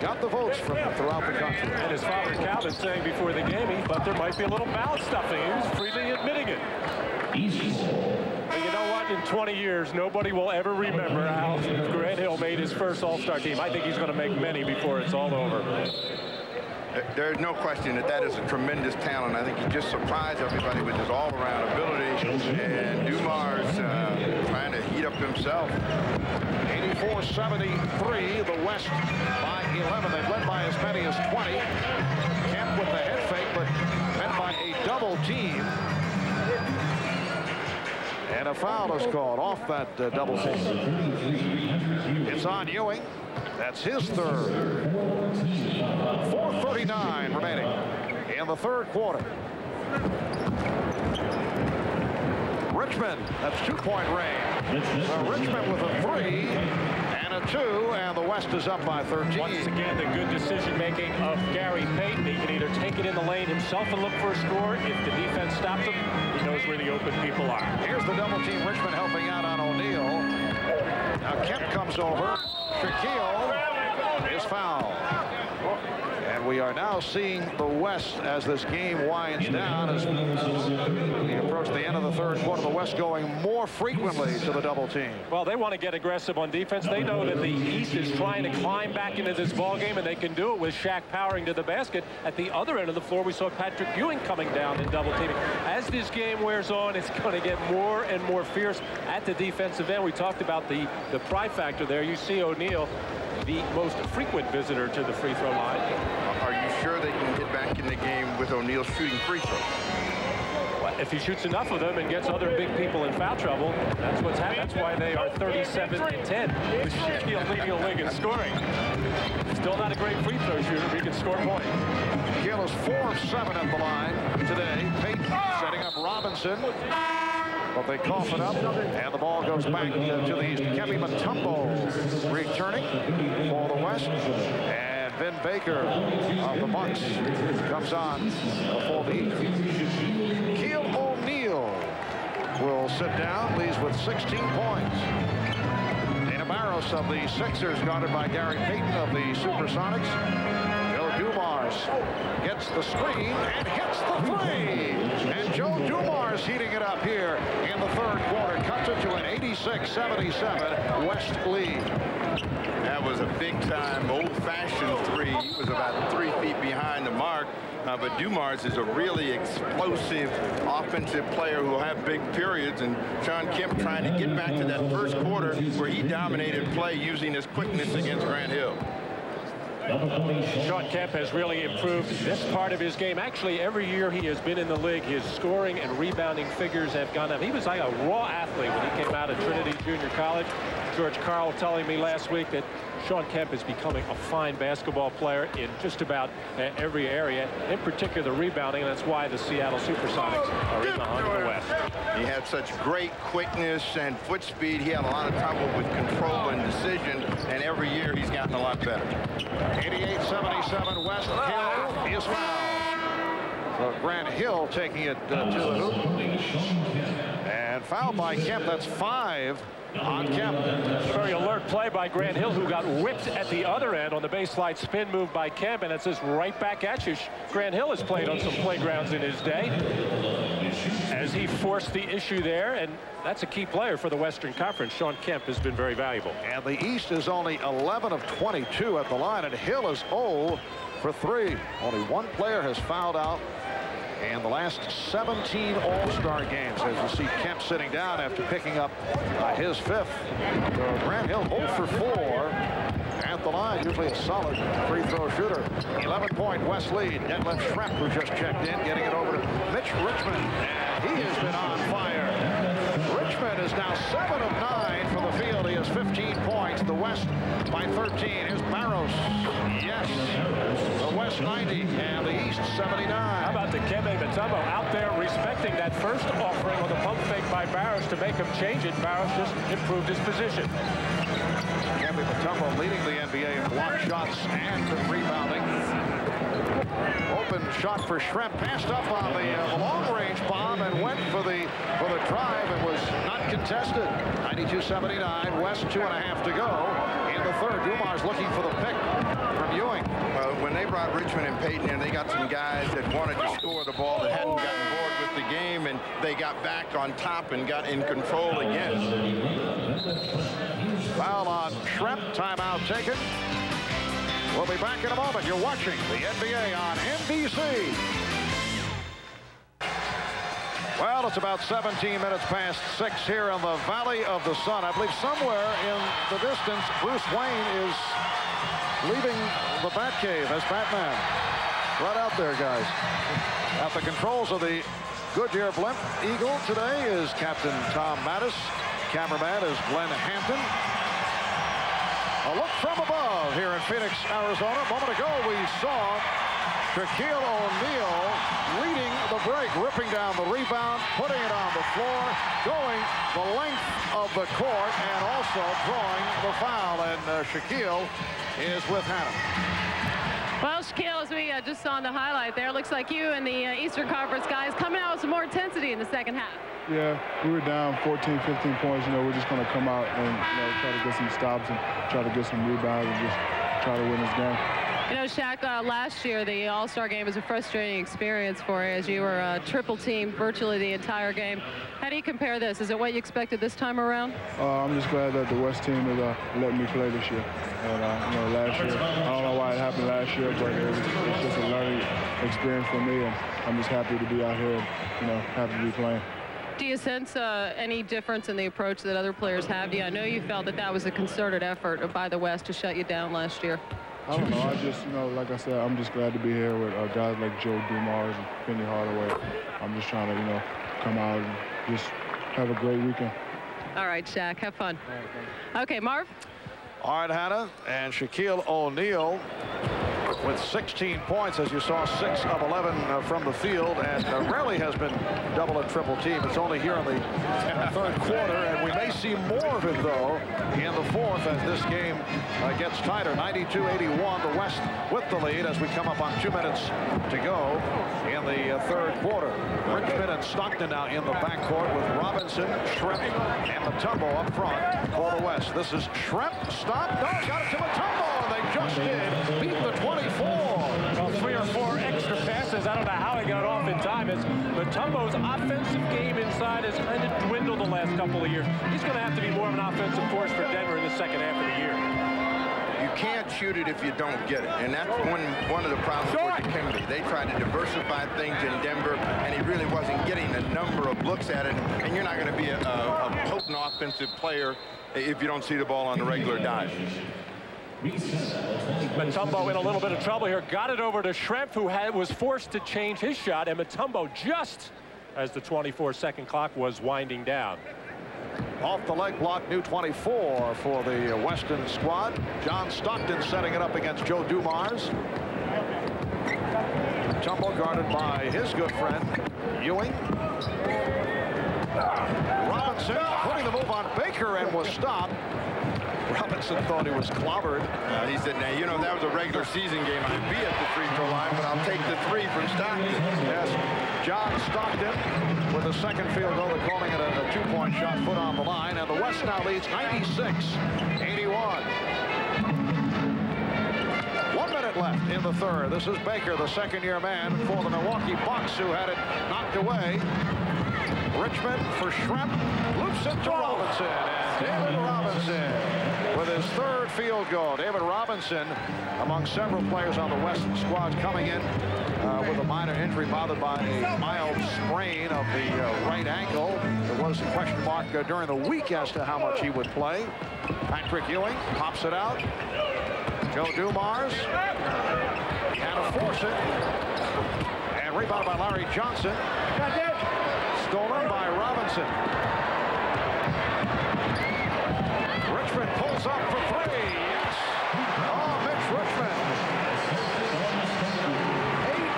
got the votes from throughout the country. And his father Calvin saying before the game he thought there might be a little mouth stuffing. He was freely admitting it. East. in 20 years, nobody will ever remember how Grant Hill made his first All-Star team. I think he's going to make many before it's all over. There's no question that is a tremendous talent. I think he just surprised everybody with his all-around ability. And Dumars trying to heat up himself. 84-73, the West by 11. They've led by as many as 20. Kemp with the head fake, but met by a double team. And a foul is called off that double team. It's on Ewing. That's his third. 4:39 remaining in the third quarter. Richmond, that's 2-point range. Richmond with a 3 and a 2, and the West is up by 13. Once again, the good decision-making of Gary Payton. He can either take it in the lane himself and look for a score. If the defense stops him, he knows where the open people are. Here's the double team. Richmond helping out on O'Neal. Now Kemp comes over. Shaquille is fouled. And we are now seeing the West as this game winds down. As we approach the end of the third quarter, the West going more frequently to the double team. Well, they want to get aggressive on defense. They know that the East is trying to climb back into this ball game, and they can do it with Shaq powering to the basket. At the other end of the floor, we saw Patrick Ewing coming down and double teaming. As this game wears on, it's going to get more and more fierce at the defensive end. We talked about the pride factor there. You see O'Neal, the most frequent visitor to the free throw line. Are you sure they can get back in the game with O'Neal shooting free throws? Well, if he shoots enough of them and gets other big people in foul trouble, that's what's happening. That's why they are 37-10 with Shaquille leading the league in scoring. Still not a great free throw shooter, but he can score points. Shaquille is 4 of 7 at the line today. Payton setting up Robinson. But they cough it up, and the ball goes back to the East. Kemi Mutombo returning for the West. And Vin Baker of the Bucks comes on for the East. Keel O'Neal will sit down, leads with 16 points. Dana Barros of the Sixers, guarded by Gary Payton of the Supersonics. Joe Dumars gets the screen and hits the 3. And Joe Dumars heating it up here in the third quarter. Cuts it to an 86-77 West lead. That was a big-time, old-fashioned 3. He was about 3 feet behind the mark. But Dumars is a really explosive offensive player who will have big periods. And Shawn Kemp trying to get back to that first quarter where he dominated play using his quickness against Grant Hill. Shawn Kemp has really improved this part of his game. Actually, every year he has been in the league, his scoring and rebounding figures have gone up. He was like a raw athlete when he came out of Trinity Junior College. George Karl telling me last week that Shawn Kemp is becoming a fine basketball player in just about every area, in particular the rebounding, and that's why the Seattle Supersonics are in the hunt of the West. He had such great quickness and foot speed. He had a lot of trouble with control and decision, and every year he's gotten a lot better. 88-77 West. Hill is fouled. So Grant Hill taking it to the hoop. And fouled by Kemp. That's 5 on Kemp. Very alert play by Grant Hill, who got whipped at the other end on the baseline spin move by Kemp, and it says right back at you. Grant Hill has played on some playgrounds in his day as he forced the issue there, and that's a key player for the Western Conference. Shawn Kemp has been very valuable. And the East is only 11 of 22 at the line, and Hill is 0 for 3. Only one player has fouled out in the last 17 All-Star games, as you see Kemp sitting down after picking up his 5th. So Grant Hill 0 for 4 at the line, usually a solid free throw shooter. 11-point West lead. Detlef Schrempf, who just checked in, getting it over to Mitch Richmond, and he has been on fire. Richmond is now 7 of 9 from the field. He has 15 points. The West by 13. Here's Barros. Yes. The West 90 and the East 79. How about the Kemi Mutombo out there respecting that first offering on the pump fake by Barros to make him change it. Barros just improved his position. Kemi Mutombo leading the NBA in block shots and rebounding. Open shot for Schrempf, passed up on the long-range bomb and went for the drive and was not contested. 92-79, West 2.5 to go in the third. Dumars looking for the pick from Ewing. When they brought Richmond and Payton in, they got some guys that wanted to score the ball that hadn't gotten bored with the game, and they got back on top and got in control again. Foul on Schrempf, timeout taken. We'll be back in a moment. You're watching the NBA on NBC. Well, it's about 17 minutes past 6 here in the Valley of the Sun. I believe somewhere in the distance, Bruce Wayne is leaving the Batcave as Batman. Right out there, guys. At the controls of the Goodyear Blimp Eagle today is Captain Tom Mattis. Cameraman is Glenn Hampton. A look from above here in Phoenix, Arizona. A moment ago, we saw Shaquille O'Neal leading the break, ripping down the rebound, putting it on the floor, going the length of the court, and also drawing the foul. And Shaquille is with Hannah. Well, Shaquille, as we just saw in the highlight there, looks like you and the Eastern Conference guys coming out with some more intensity in the second half. Yeah, we were down 14, 15 points. You know, we're just going to come out and, try to get some stops and try to get some rebounds and just try to win this game. You know, Shaq, last year, the All-Star game was a frustrating experience for you as you were triple teamed virtually the entire game. How do you compare this? Is it what you expected this time around? I'm just glad that the West team has let me play this year. And, last year, I don't know why it happened last year, but it's just a learning experience for me, and I'm just happy to be out here and, happy to be playing. Do you sense any difference in the approach that other players have? I know you felt that was a concerted effort by the West to shut you down last year. I don't know. I just, like I said, I'm just glad to be here with guys like Joe Dumars and Penny Hardaway. I'm just trying to, come out and just have a great weekend. All right, Shaq, have fun. All right, thanks. Okay, Marv. All right, Hannah, and Shaquille O'Neal with 16 points, as you saw, 6 of 11 from the field, and rarely has been double and triple team. It's only here in the third quarter, and we may see more of it, though, in the fourth as this game gets tighter. 92-81, the West with the lead as we come up on 2 minutes to go in the third quarter. Richmond and Stockton now in the backcourt with Robinson, Schrempf, and Mutombo up front for the West. This is Schrempf, stopped, no, got it to Mutombo, and they just did beat the 24. Well, 3 or 4 extra passes. I don't know how he got it off in time. As Mutombo's offensive game inside has kind of dwindled the last couple of years. He's going to have to be more of an offensive force for Denver in the second half of the year. You can't shoot it if you don't get it, and that's one of the problems with Dikembe. They tried to diversify things in Denver, and he really wasn't getting a number of looks at it, and you're not going to be a potent offensive player if you don't see the ball on the regular dive. Mutombo in a little bit of trouble here. Got it over to Schrempf, who was forced to change his shot, and Mutombo just as the 24-second clock was winding down. Off the leg block, new 24 for the Western squad. John Stockton setting it up against Joe Dumars. Mutombo guarded by his good friend, Ewing. Robinson putting the move on Baker and was stopped. Robinson thought he was clobbered. He said, now, that was a regular season game. I'd be at the free throw line, but I'll take the 3 from Stockton. Yes, John Stockton with the second field goal. They're calling it a 2-point shot, foot on the line, and the West now leads 96-81. 1 minute left in the third. This is Baker, the second-year man for the Milwaukee Bucks, who had it knocked away. Richmond for Schrempf, loops it to Robinson, and David Robinson with his third field goal. David Robinson, among several players on the West squad, coming in with a minor injury, bothered by a mild sprain of the right ankle. There was a question mark during the week as to how much he would play. Patrick Ewing pops it out. Joe Dumars can't force it, and rebounded by Larry Johnson. Stolen by Robinson. Richmond pulls up for 3. Yes. Oh, Mitch Richmond. 8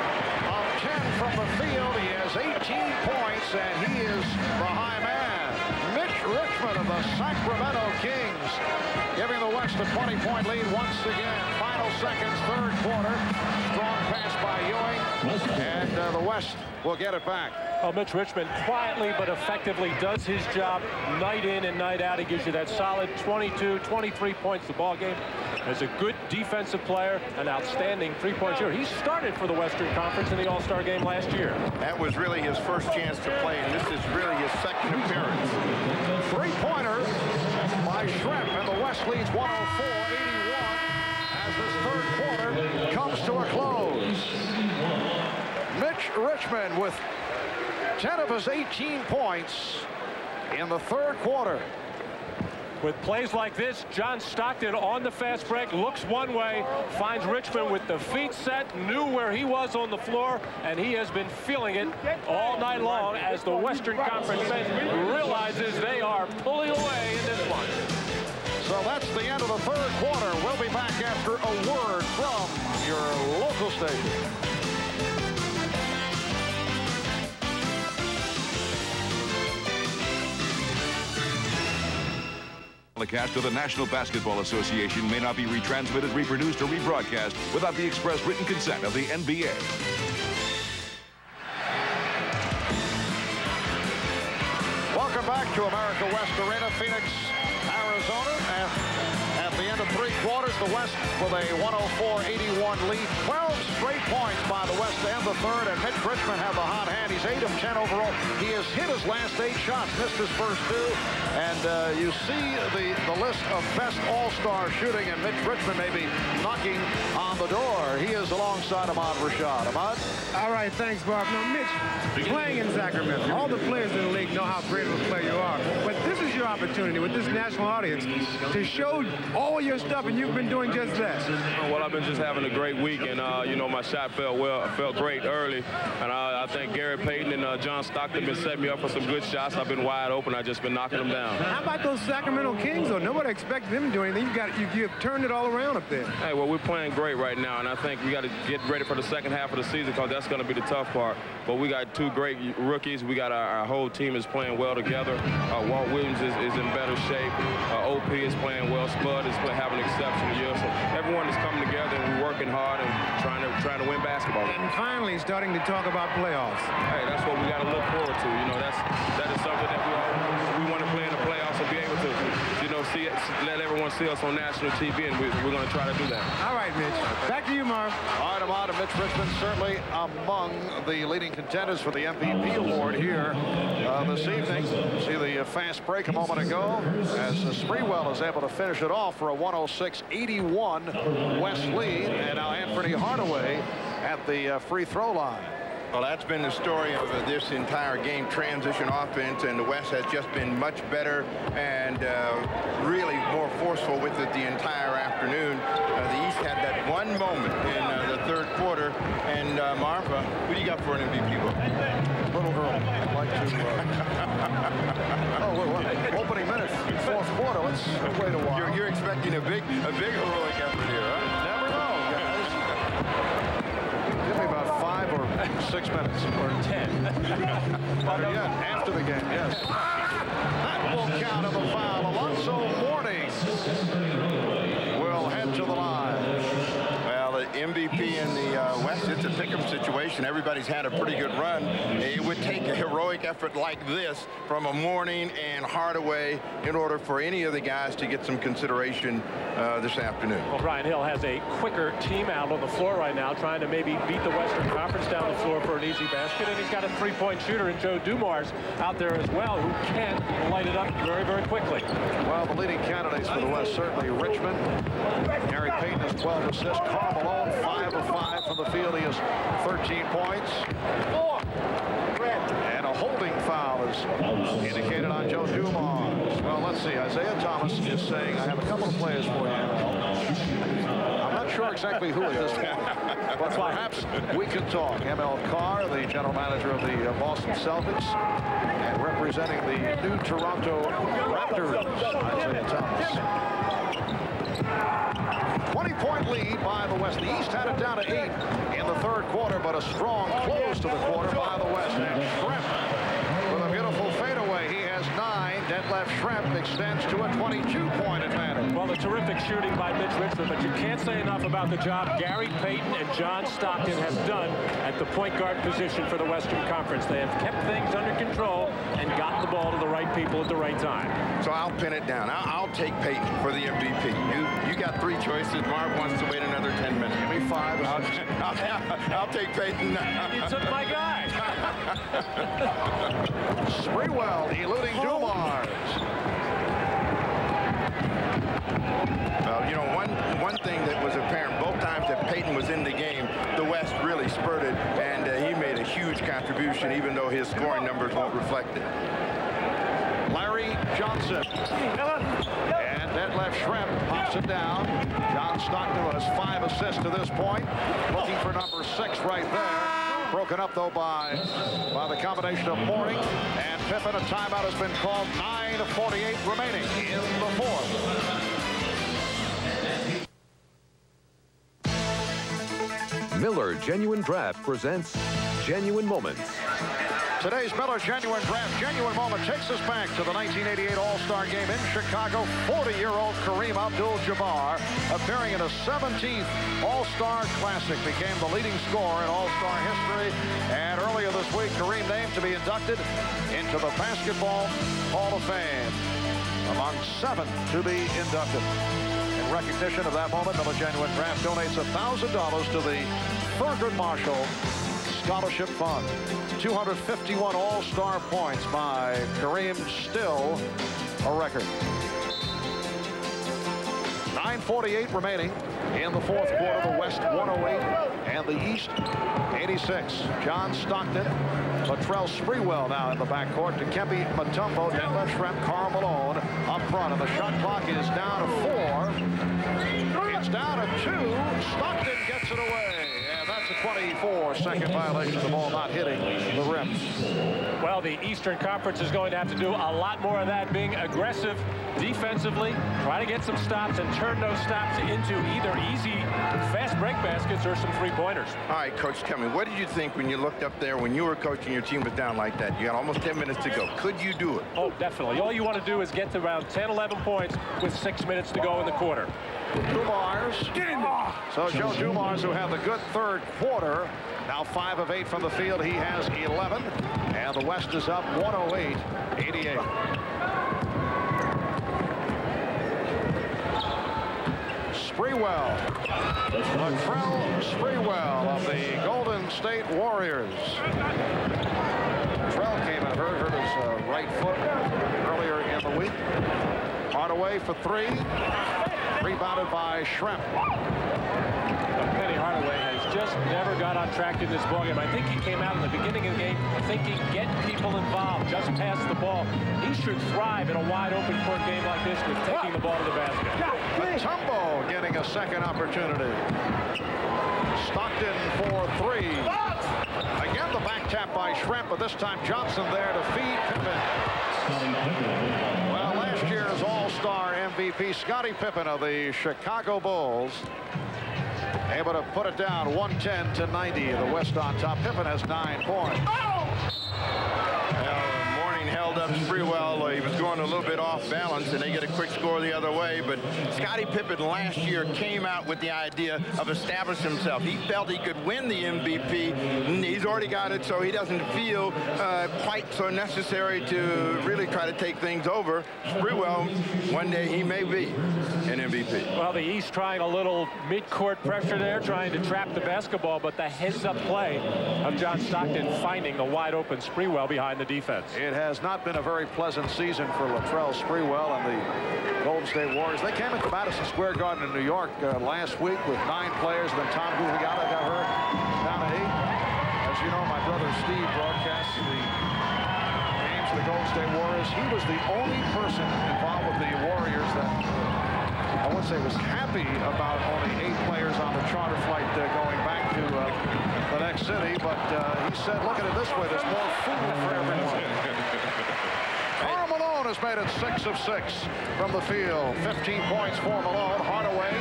of 10 from the field. He has 18 points, and he is the high man. Mitch Richmond of the Sacramento Kings, giving the West a 20-point lead once again. Final seconds, third quarter. Strong pass by Ewing, and the West will get it back. Well, Mitch Richmond quietly but effectively does his job night in and night out. He gives you that solid 22, 23 points the ball game. As a good defensive player, an outstanding three-point shooter. He started for the Western Conference in the All-Star game last year. That was really his first chance to play, and this is really his second appearance. Three-pointer by Schrempf, and the West leads 104-81 as this third quarter comes to a close. Mitch Richmond with 10 of his 18 points in the third quarter. With plays like this, John Stockton on the fast break looks one way, finds Richmond with the feet set, knew where he was on the floor, and he has been feeling it all night long as the Western Conference realizes they are pulling away in this one. So that's the end of the third quarter. We'll be back after a word from your local station. Telecast of the National Basketball Association may not be retransmitted, reproduced, or rebroadcast without the express written consent of the NBA. Welcome back to America West Arena, Phoenix, Arizona. And at the end of three quarters, the West with a 104-81 lead. 12 straight points by the West to end the third, and Mitch Richmond had the hot hand. He's 8 of 10 overall. He has hit his last 8 shots, missed his first 2. And you see the list of best all-star shooting, and Mitch Richmond may be knocking on the door. He is alongside Ahmad Rashad. Ahmad? All right, thanks, Bob. Now, Mitch, playing in Sacramento, all the players in the league know how great of a player you are. But this is your opportunity with this national audience to show all your stuff, and you've been doing just that. Well, I've been just having a great week, and, you know, my shot felt great early. And I think Gary Payton and John Stockton been setting me up for some good shots. I've been wide open. I've just been knocking them down. How about those Sacramento Kings, though? Nobody expected them to do anything. You've turned it all around up there. Hey, well, we're playing great right now, and I think we got to get ready for the second half of the season because that's going to be the tough part. But we got 2 great rookies. We got our whole team is playing well together. Walt Williams is in better shape. OP is playing well. Spud is having an exceptional year. So everyone is coming together, and we're working hard and trying to win basketball games. And finally, starting to talk about playoffs. Hey, that's what we got to look forward to. You know, that is something that we want to play in the playoffs and be able to, you know, let everyone see us on national TV, and we're going to try to do that. All right, Mitch. Back to you, Marv. All right, Ahmad, and Mitch Richmond certainly among the leading contenders for the MVP award here this evening. See the fast break a moment ago as Sprewell is able to finish it off for a 106-81 West lead, and now Anthony Hardaway at the free throw line. Well, that's been the story of this entire game, transition offense, and the West has just been much better and really more forceful with it the entire afternoon. The East had that one moment in the third quarter, and Marv, who do you got for an MVP vote? Little girl. I'd like to. Opening minutes, fourth quarter. Let's wait a while. You're expecting a big heroic effort here, huh? Never know, guys. Give me about 5 or 6 minutes. Or 10. Better yet, after the game, yes. That will count on the foul. Alonzo Mourning will head to the line. Well, the MVP in the West, it's a pick-em situation. Everybody's had a pretty good run. It would take a heroic effort like this from a Mourning and Hardaway in order for any of the guys to get some consideration this afternoon. Well, Brian Hill has a quicker team out on the floor right now, trying to maybe beat the Western Conference down the floor for an easy basket, and he's got a three-point shooter in Joe Dumars out there as well, who can light it up very, very quickly. Well, the leading candidates for the West, certainly Richmond. Gary Payton has 12 assists. Karl Malone, 5 of 5 from the field. He has 13 points. And a holding foul is indicated on Joe Dumars. Well, let's see. Isaiah Thomas is saying, I have a couple of players for you. I'm not sure exactly who at this point, but perhaps we could talk. ML Carr, the general manager of the Boston Celtics, and representing the new Toronto Raptors, Isaiah Thomas. 20-point lead by the West. The East had it down to 8 in the third quarter, but a strong close to the quarter by the West. And Schrempf with a beautiful fadeaway. He has 9. Detlef Schrempf extends to a 22-point advantage. Well, the terrific shooting by Mitch Richmond, but you can't say enough about the job Gary Payton and John Stockton have done at the point guard position for the Western Conference. They have kept things under control and gotten the ball to the right people at the right time. So I'll pin it down. I'll take Payton for the MVP. You got 3 choices. Marv wants to wait another 10 minutes. Give me 5. I'll take Payton. You took my guy. Sprewell eluding Dumars. Well, you know, one thing that was apparent both times that Payton was in the game, the West really spurted, and he made a huge contribution, even though his scoring numbers won't reflect it. Larry Johnson. And Detlef Schrempf pops it down. John Stockton has 5 assists to this point. Looking for number 6 right there. Broken up, though, by the combination of Mourning and Pippen. A timeout has been called. 9:48 remaining in the fourth. Miller Genuine Draft presents Genuine Moments. Today's Miller Genuine Draft Genuine Moment takes us back to the 1988 All-Star Game in Chicago. 40-year-old Kareem Abdul-Jabbar, appearing in a 17th All-Star Classic, became the leading scorer in All-Star history. And earlier this week, Kareem named to be inducted into the Basketball Hall of Fame, among 7 to be inducted. In recognition of that moment, Miller Genuine Draft donates $1,000 to the Thurgood Marshall Scholarship Fund. 251 All-Star points by Kareem, still a record. 9:48 remaining in the fourth quarter. The West 108 and the East 86. John Stockton, Latrell Sprewell now in the backcourt. Dikembe Mutombo, Detlef Schrempf, Karl Malone up front, and the shot clock is down to 4. It's down to 2. Stockton gets it away. That's a 24-second violation of the ball not hitting the rim. Well, the Eastern Conference is going to have to do a lot more of that, being aggressive defensively, try to get some stops and turn those stops into either easy, fast break baskets or some three-pointers. All right, Coach, tell me, what did you think when you looked up there when you were coaching, your team was down like that? You got almost 10 minutes to go. Could you do it? Oh, definitely. All you want to do is get to around 10, 11 points with 6 minutes to go in the quarter. Dumars. So Joe Dumars, who had the good third quarter, now 5 of 8 from the field. He has 11, and the West is up 108-88. Sprewell. Latrell Sprewell of the Golden State Warriors. Latrell came and hurt his right foot earlier in the week. Hardaway for 3. Rebounded by Schrempf. Penny Hardaway has just never got on track in this ballgame. I think he came out in the beginning of the game thinking, get people involved, just pass the ball. He should thrive in a wide-open court game like this with taking the ball to the basket. Mutombo getting a second opportunity. Stockton for 3. Again, the back tap by Schrempf, but this time Johnson there to feed Pippen. Well, last year's All-Star MVP, Scottie Pippen of the Chicago Bulls, able to put it down 110-90. The West on top. Pippen has 9 points. Mourning held up Sprewell. He was going a little bit off balance, and they get a quick score the other way. But Scottie Pippen last year came out with the idea of establishing himself. He felt he could win the MVP. He's already got it, so he doesn't feel quite so necessary to really try to take things over. Sprewell, one day he may be an MVP. Well, the East trying a little mid-court pressure there, trying to trap the basketball, but the heads-up play of John Stockton finding the wide-open Sprewell behind the defense. It has not been a very pleasant season for Latrell Sprewell and the Golden State Warriors. They came into Madison Square Garden in New York last week with 9 players, and then Tom Gugliotta got hurt down to 8. As you know, my brother Steve broadcasts the games of the Golden State Warriors. He was the only person involved with the Warriors that I would say was happy about only 8 players on the charter flight going back to the next city, but he said, look at it this way, there's more food for everyone. Karl Malone has made it 6 of 6 from the field. 15 points for Malone. Hardaway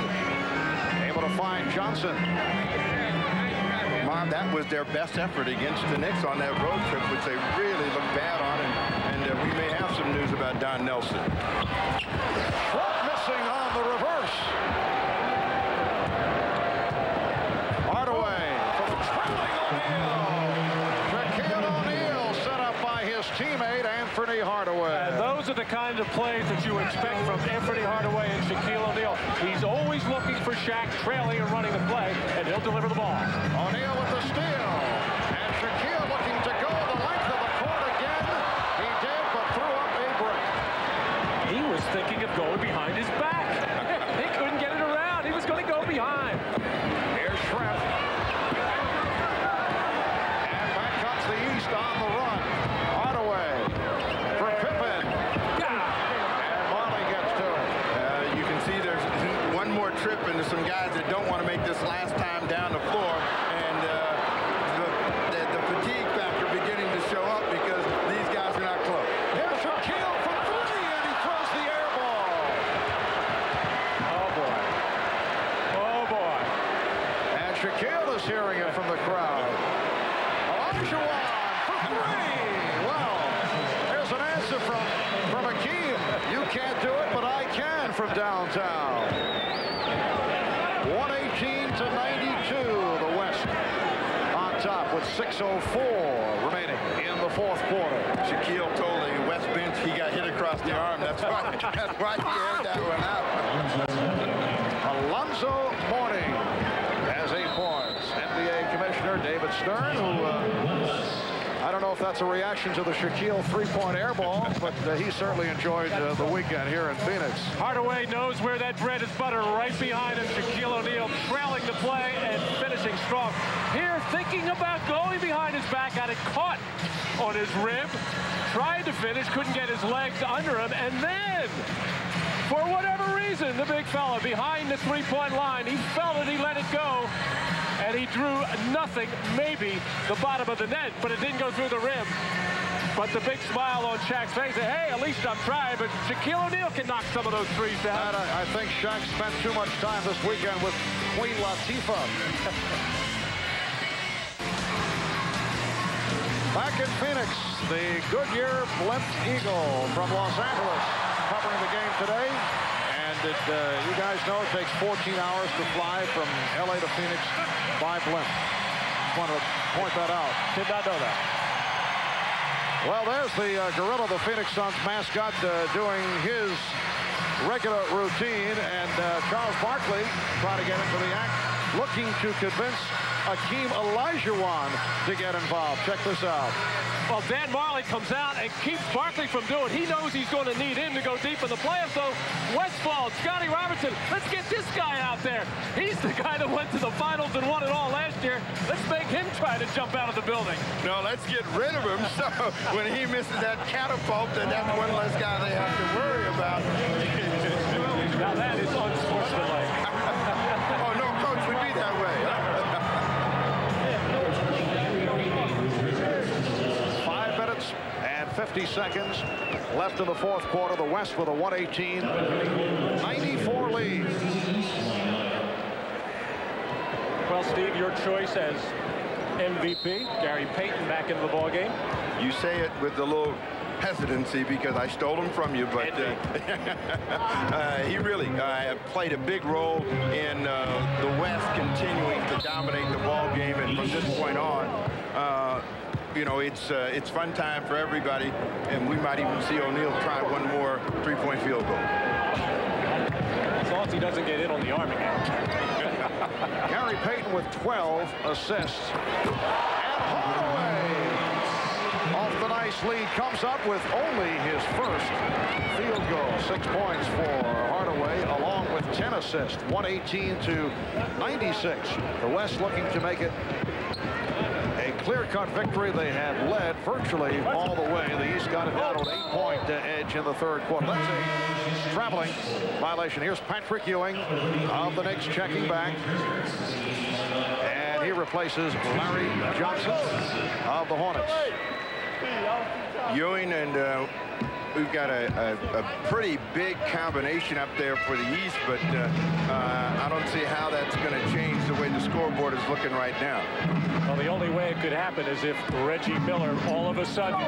able to find Johnson. Mom, that was their best effort against the Knicks on that road trip, which they really looked bad on, and we may have some news about Don Nelson. Missing on the reverse. are the kind of plays that you expect from Anthony Hardaway and Shaquille O'Neal. He's always looking for Shaq trailing and running the play, and he'll deliver the ball. O'Neal with the steal. And Shaquille looking to go the length of the court again. He did, but threw up a brick. He was thinking of going behind his back. He couldn't get it around. He was going to go behind. Here's Shrimp. And back comes the East on the run. Hardaway for Pippen. And Marley gets to it. You can see there's one more trip into some guys that don't want to make this last time down the floor. And the fatigue factor beginning to show up because these guys are not close. Here's Shaquille for three, and he throws the air ball. Oh, boy. Oh, boy. And Shaquille is hearing it from the crowd. Olajuwon for three. Well, there's an answer from Akeem. You can't do it, but I can from downtown. 118 to 92, the West on top with 6:04 remaining in the fourth quarter. Shaquille told the West bench he got hit across the arm. That's why he aired that one out. Alonzo Mourning has 8 points. NBA Commissioner David Stern, who I don't know if that's a reaction to the Shaquille three-point air ball, but he certainly enjoyed the weekend here in Phoenix. Hardaway knows where that bread is buttered, right behind him. Shaquille O'Neal trailing the play and finishing strong. Here, thinking about going behind his back, got it caught on his rib, tried to finish, couldn't get his legs under him, and then, for whatever reason, the big fella behind the three-point line, he felt it, he let it go, and he drew nothing, maybe the bottom of the net, but it didn't go through the rim. But the big smile on Shaq's face, hey, at least I'm trying, but Shaquille O'Neal can knock some of those threes down. I think Shaq spent too much time this weekend with Queen Latifah. Back in Phoenix, the Goodyear Blimp Eagle from Los Angeles covering the game today. And you guys know it takes 14 hours to fly from L.A. to Phoenix by blimp. Just want to point that out. Did not know that. Well, there's the gorilla, the Phoenix Suns mascot, doing his regular routine. And Charles Barkley trying to get into the act, looking to convince Akeem Olajuwon to get involved. Check this out. Well, Dan Marley comes out and keeps Barkley from doing it. He knows he's going to need him to go deep in the playoffs. So Westfall, Scotty Robertson, let's get this guy out there. He's the guy that went to the finals and won it all last year. Let's make him try to jump out of the building. No, let's get rid of him. So when he misses that catapult, then that's one less guy they have to worry about. Now that is unsportsmanlike. Oh, no, coach would be that way. 5 minutes and 50 seconds left in the fourth quarter. The West with a 118-94 lead. Well, Steve, your choice as MVP, Gary Payton back into the ballgame. You say it with a little hesitancy because I stole him from you, but he really played a big role in the West continuing to dominate the ball game, and from this point on, you know, it's fun time for everybody, and we might even see O'Neal try one more three-point field goal. As long as he doesn't get in on the arm again. Gary Payton with 12 assists. And Hardaway, off the nice lead, comes up with only his first field goal. 6 points for Hardaway, along with 10 assists. 118-96. The West looking to make it a clear-cut victory. They had led virtually all the way. The East got it down to an 8-point edge in the third quarter. That's a traveling violation. Here's Patrick Ewing of the Knicks checking back. And he replaces Larry Johnson of the Hornets. Ewing, and we've got a pretty big combination up there for the East, but I don't see how that's going to change the way the scoreboard is looking right now. Well, the only way it could happen is if Reggie Miller all of a sudden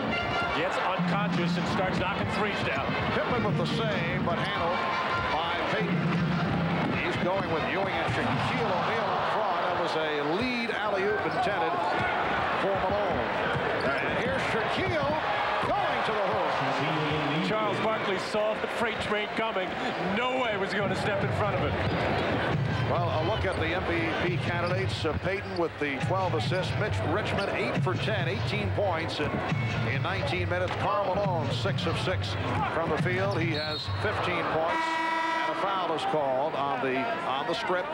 gets unconscious and starts knocking threes down. Pippen with the save, but handled by Payton. He's going with Ewing and Shaquille O'Neal in front. That was a lead alley-oop intended for Malone. And here's Shaquille going to the hoop. Charles Barkley saw the freight train coming. No way was he going to step in front of it. Well, a look at the MVP candidates. Peyton with the 12 assists. Mitch Richmond 8 for 10, 18 points in 19 minutes. Karl Malone 6 of 6 from the field. He has 15 points. And a foul is called on the strip.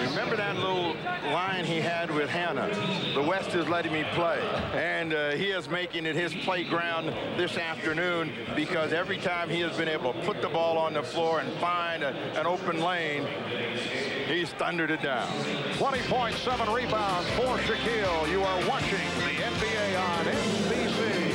Remember that little line he had with Hannah? The West is letting me play. And he is making it his playground this afternoon because every time he has been able to put the ball on the floor and find an open lane, he's thundered it down. 20 points, 7 rebounds for Shaquille. You are watching the NBA on NBC.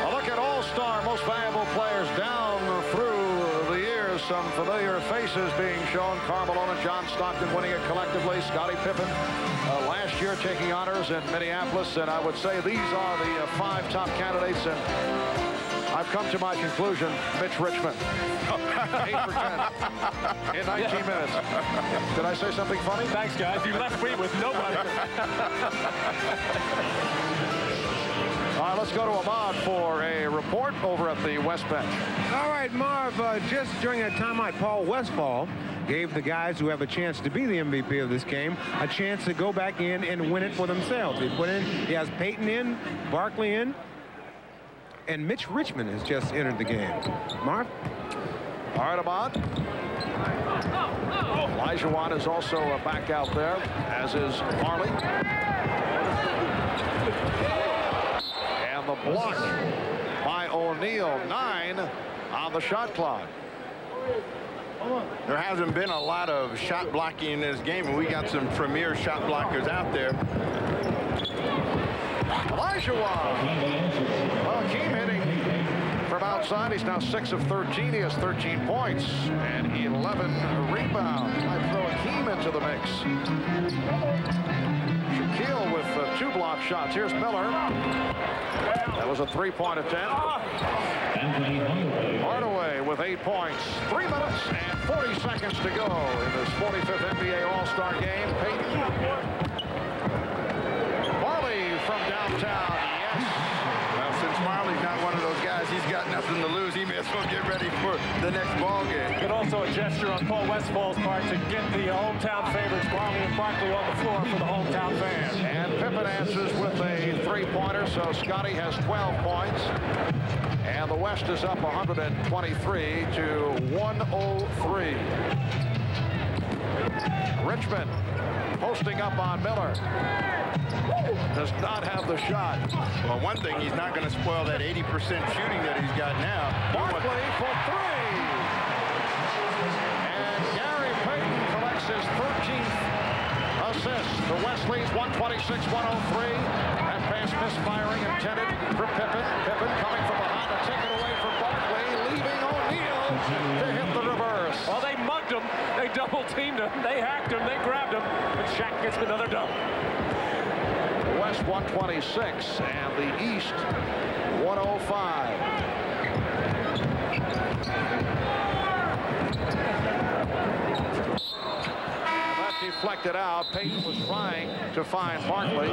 A look at All-Star Most Valuable Players down through the years. Some familiar faces being shown. Karl Malone and John Stockton winning it collectively. Scottie Pippen last year taking honors in Minneapolis. And I would say these are the 5 top candidates. And I've come to my conclusion, Mitch Richmond. 8 for 10 in 19 minutes. Did I say something funny? Thanks, guys. You left me with nobody. All right, let's go to Ahmad for a report over at the West bench. All right, Marv, just during that timeout, Paul Westphal gave the guys who have a chance to be the MVP of this game a chance to go back in and win it for themselves. He has Peyton in, Barkley in, and Mitch Richmond has just entered the game. Marv? All right, Ahmad. Elijah Wan is also back out there, as is Marley. And the block by O'Neal, 9 on the shot clock. There hasn't been a lot of shot blocking in this game, and we got some premier shot blockers out there. Elijah Wan. Well, Akeem hitting from outside. He's now 6 of 13. He has 13 points and 11 rebounds. I throw Akeem into the mix. Shaquille with 2 block shots. Here's Miller. That was a 3-point attempt. Hardaway with 8 points. 3 minutes and 40 seconds to go in this 45th NBA All-Star game. Peyton. Marley from downtown. Yes. Well, since Marley's not one of those guys, he's got nothing to lose. He may as well get ready for the next ball game. And also a gesture on Paul Westphal's part to get the hometown favorites, Marley and Barkley, on the floor for the hometown fans. And Pippen answers with a 3-pointer, so Scottie has 12 points. And the West is up 123 to 103. Richmond posting up on Miller. Does not have the shot. Well, one thing, he's not going to spoil that 80% shooting that he's got now. Barkley for 3. And Gary Payton collects his 13th assist. The West leads 126-103. That pass misfiring intended for Pippen. Pippen coming from behind to take it away from Barkley, leaving O'Neal to hit the reverse. Well, they mugged him. They double-teamed him. They hacked him. They grabbed him. But Shaq gets another dunk. West 126 and the East 105. And that deflected out. Peyton was trying to find Barkley.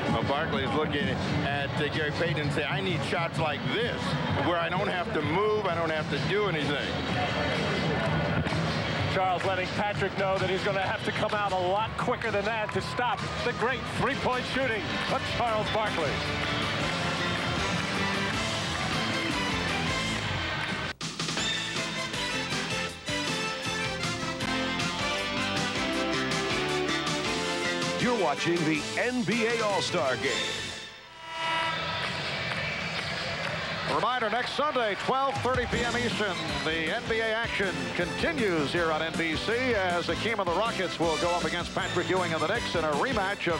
Well, Barkley's looking at Gary Payton and say, I need shots like this, where I don't have to move, I don't have to do anything. Charles letting Patrick know that he's going to have to come out a lot quicker than that to stop the great 3-point shooting of Charles Barkley. You're watching the NBA All-Star Game. Reminder, next Sunday, 12:30 p.m. Eastern, the NBA action continues here on NBC as Akeem and the Rockets will go up against Patrick Ewing and the Knicks in a rematch of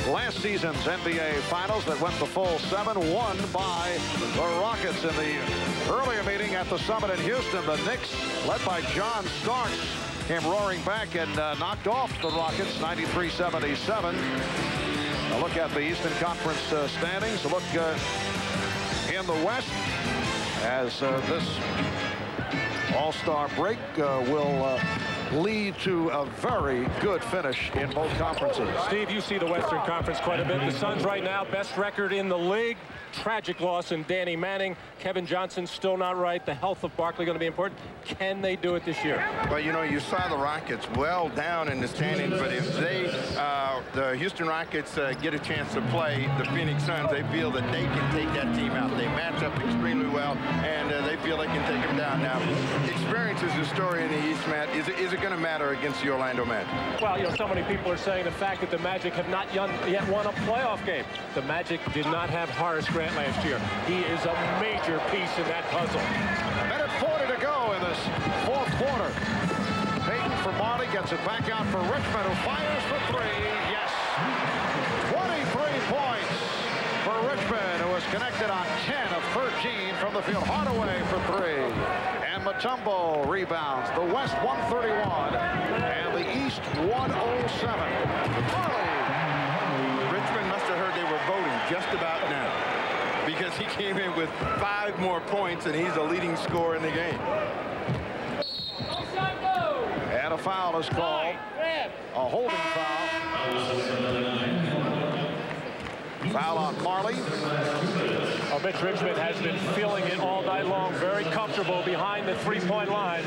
last season's NBA Finals that went the full 7, won by the Rockets. In the earlier meeting at the Summit in Houston, the Knicks, led by John Starks, came roaring back and knocked off the Rockets 93-77. A look at the Eastern Conference standings. A look in the West as this All-Star break will lead to a very good finish in both conferences. Steve, you see the Western Conference quite a bit. The Suns right now, best record in the league. Tragic loss in Danny Manning. Kevin Johnson still not right. The health of Barkley going to be important. Can they do it this year? Well, you know, you saw the Rockets well down in the standings, but if they, the Houston Rockets get a chance to play the Phoenix Suns, they feel that they can take that team out. They match up extremely well, and they feel they can take them down. Now, experience is the story in the East, Matt. Is it going to matter against the Orlando Magic? Well, you know, so many people are saying the fact that the Magic have not yet won a playoff game. The Magic did not have Horace Grant last year. He is a major piece in that puzzle. Minute 40 to go in this fourth quarter. Payton for Marley, gets it back out for Richmond, who fires for three. Yes. 23 points for Richmond, who was connected on 10 of 13 from the field. Hardaway for three. And Mutombo rebounds. The West 131 and the East 107. Marley. Richmond must have heard they were voting just about now, because he came in with 5 more points, and he's the leading scorer in the game. And a foul is called. A holding foul. Foul on Marley. Oh, Mitch Richmond has been feeling it all night long. Very comfortable behind the three-point line.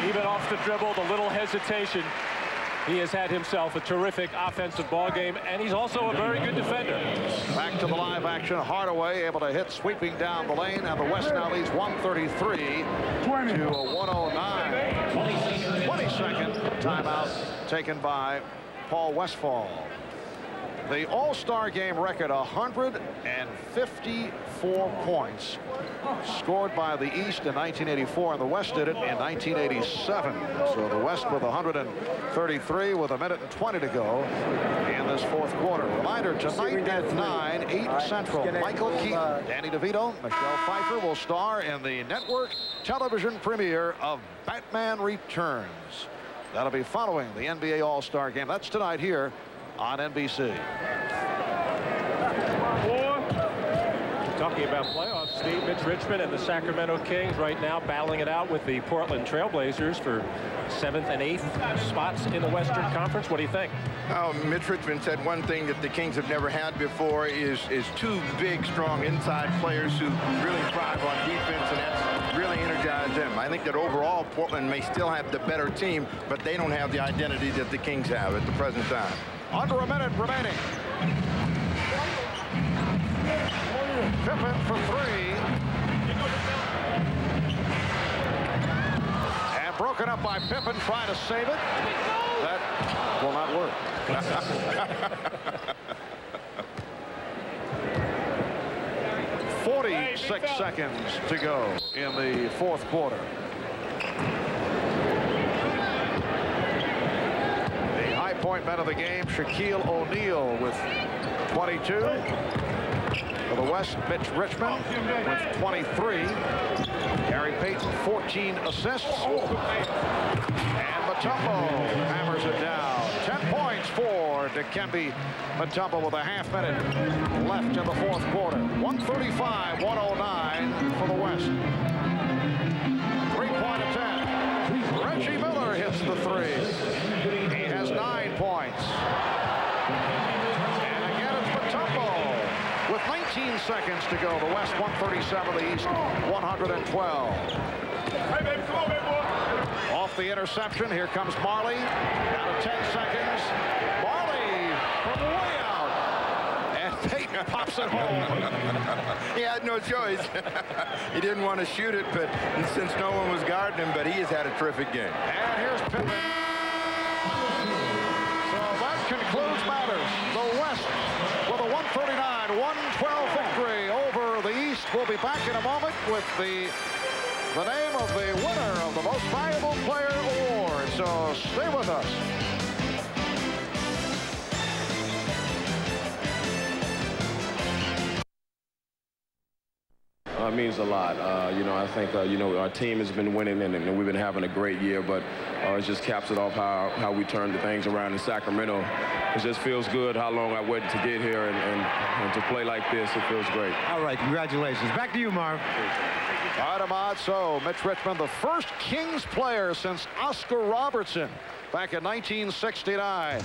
Even off the dribble, the little hesitation. He has had himself a terrific offensive ball game, and he's also a very good defender. Back to the live action. Hardaway able to hit sweeping down the lane, and the West now leads 133 to a 109. 22nd timeout taken by Paul Westphal. The All-Star game record, 154 points scored by the East in 1984, and the West did it in 1987. So the West with 133 with a minute and 20 to go in this fourth quarter. Reminder, tonight at 9, 8 Central, Michael Keaton, Danny DeVito, Michelle Pfeiffer will star in the network television premiere of Batman Returns. That'll be following the NBA All-Star game. That's tonight here on NBC. Talking about playoffs, Steve, Mitch Richmond and the Sacramento Kings right now battling it out with the Portland Trailblazers for 7th and 8th spots in the Western Conference. What do you think? Oh, Mitch Richmond said one thing that the Kings have never had before is 2 big, strong inside players who really thrive on defense, and that's really energized them. I think that overall Portland may still have the better team, but they don't have the identity that the Kings have at the present time. Under a minute remaining. Pippen for three. And broken up by Pippen trying to save it. That will not work. 46 seconds to go in the fourth quarter. The high point man of the game, Shaquille O'Neal with 22. For the West, Mitch Richmond with 23. Gary Payton, 14 assists. And Mutombo hammers it down. 10 points for Dikembe Mutombo with a half minute left in the fourth quarter. 135-109 for the West. 3-point attempt. Reggie Miller hits the three. He has 9 points. And again, it's Mutombo with 19 seconds to go. The West 137, the East 112. Hey, baby, come on, baby boy. Off the interception, here comes Marley. Down to 10 seconds. Marley from way out. And Payton pops it home. He had no choice. He didn't want to shoot it, but since no one was guarding him, but he has had a terrific game. And here's Pippen. So that concludes matters. The West with a 139-112 victory over the East. We'll be back in a moment with the name of the winner of the Most Valuable Player Award. So stay with us. It means a lot. You know, I think, you know, our team has been winning and we've been having a great year, but it just caps it off how we turned the things around in Sacramento. It just feels good how long I waited to get here and to play like this. It feels great. All right, congratulations. Back to you, Marv. All right, Ahmad. So Mitch Richmond, the first Kings player since Oscar Robertson back in 1969,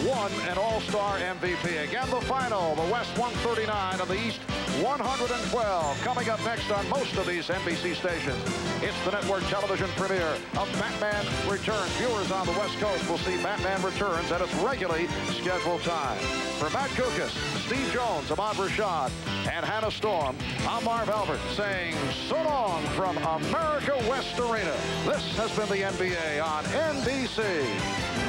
won an All-Star MVP. Again, the final, the West 139 and the East 112. Coming up next on most of these NBC stations, it's the network television premiere of Batman Returns. Viewers on the West Coast will see Batman Returns at its regularly scheduled time. For Matt Kukas, Steve Jones, Ahmad Rashad, and Hannah Storm, I'm Marv Albert saying so long from America West Arena. This has been the NBA on NBC.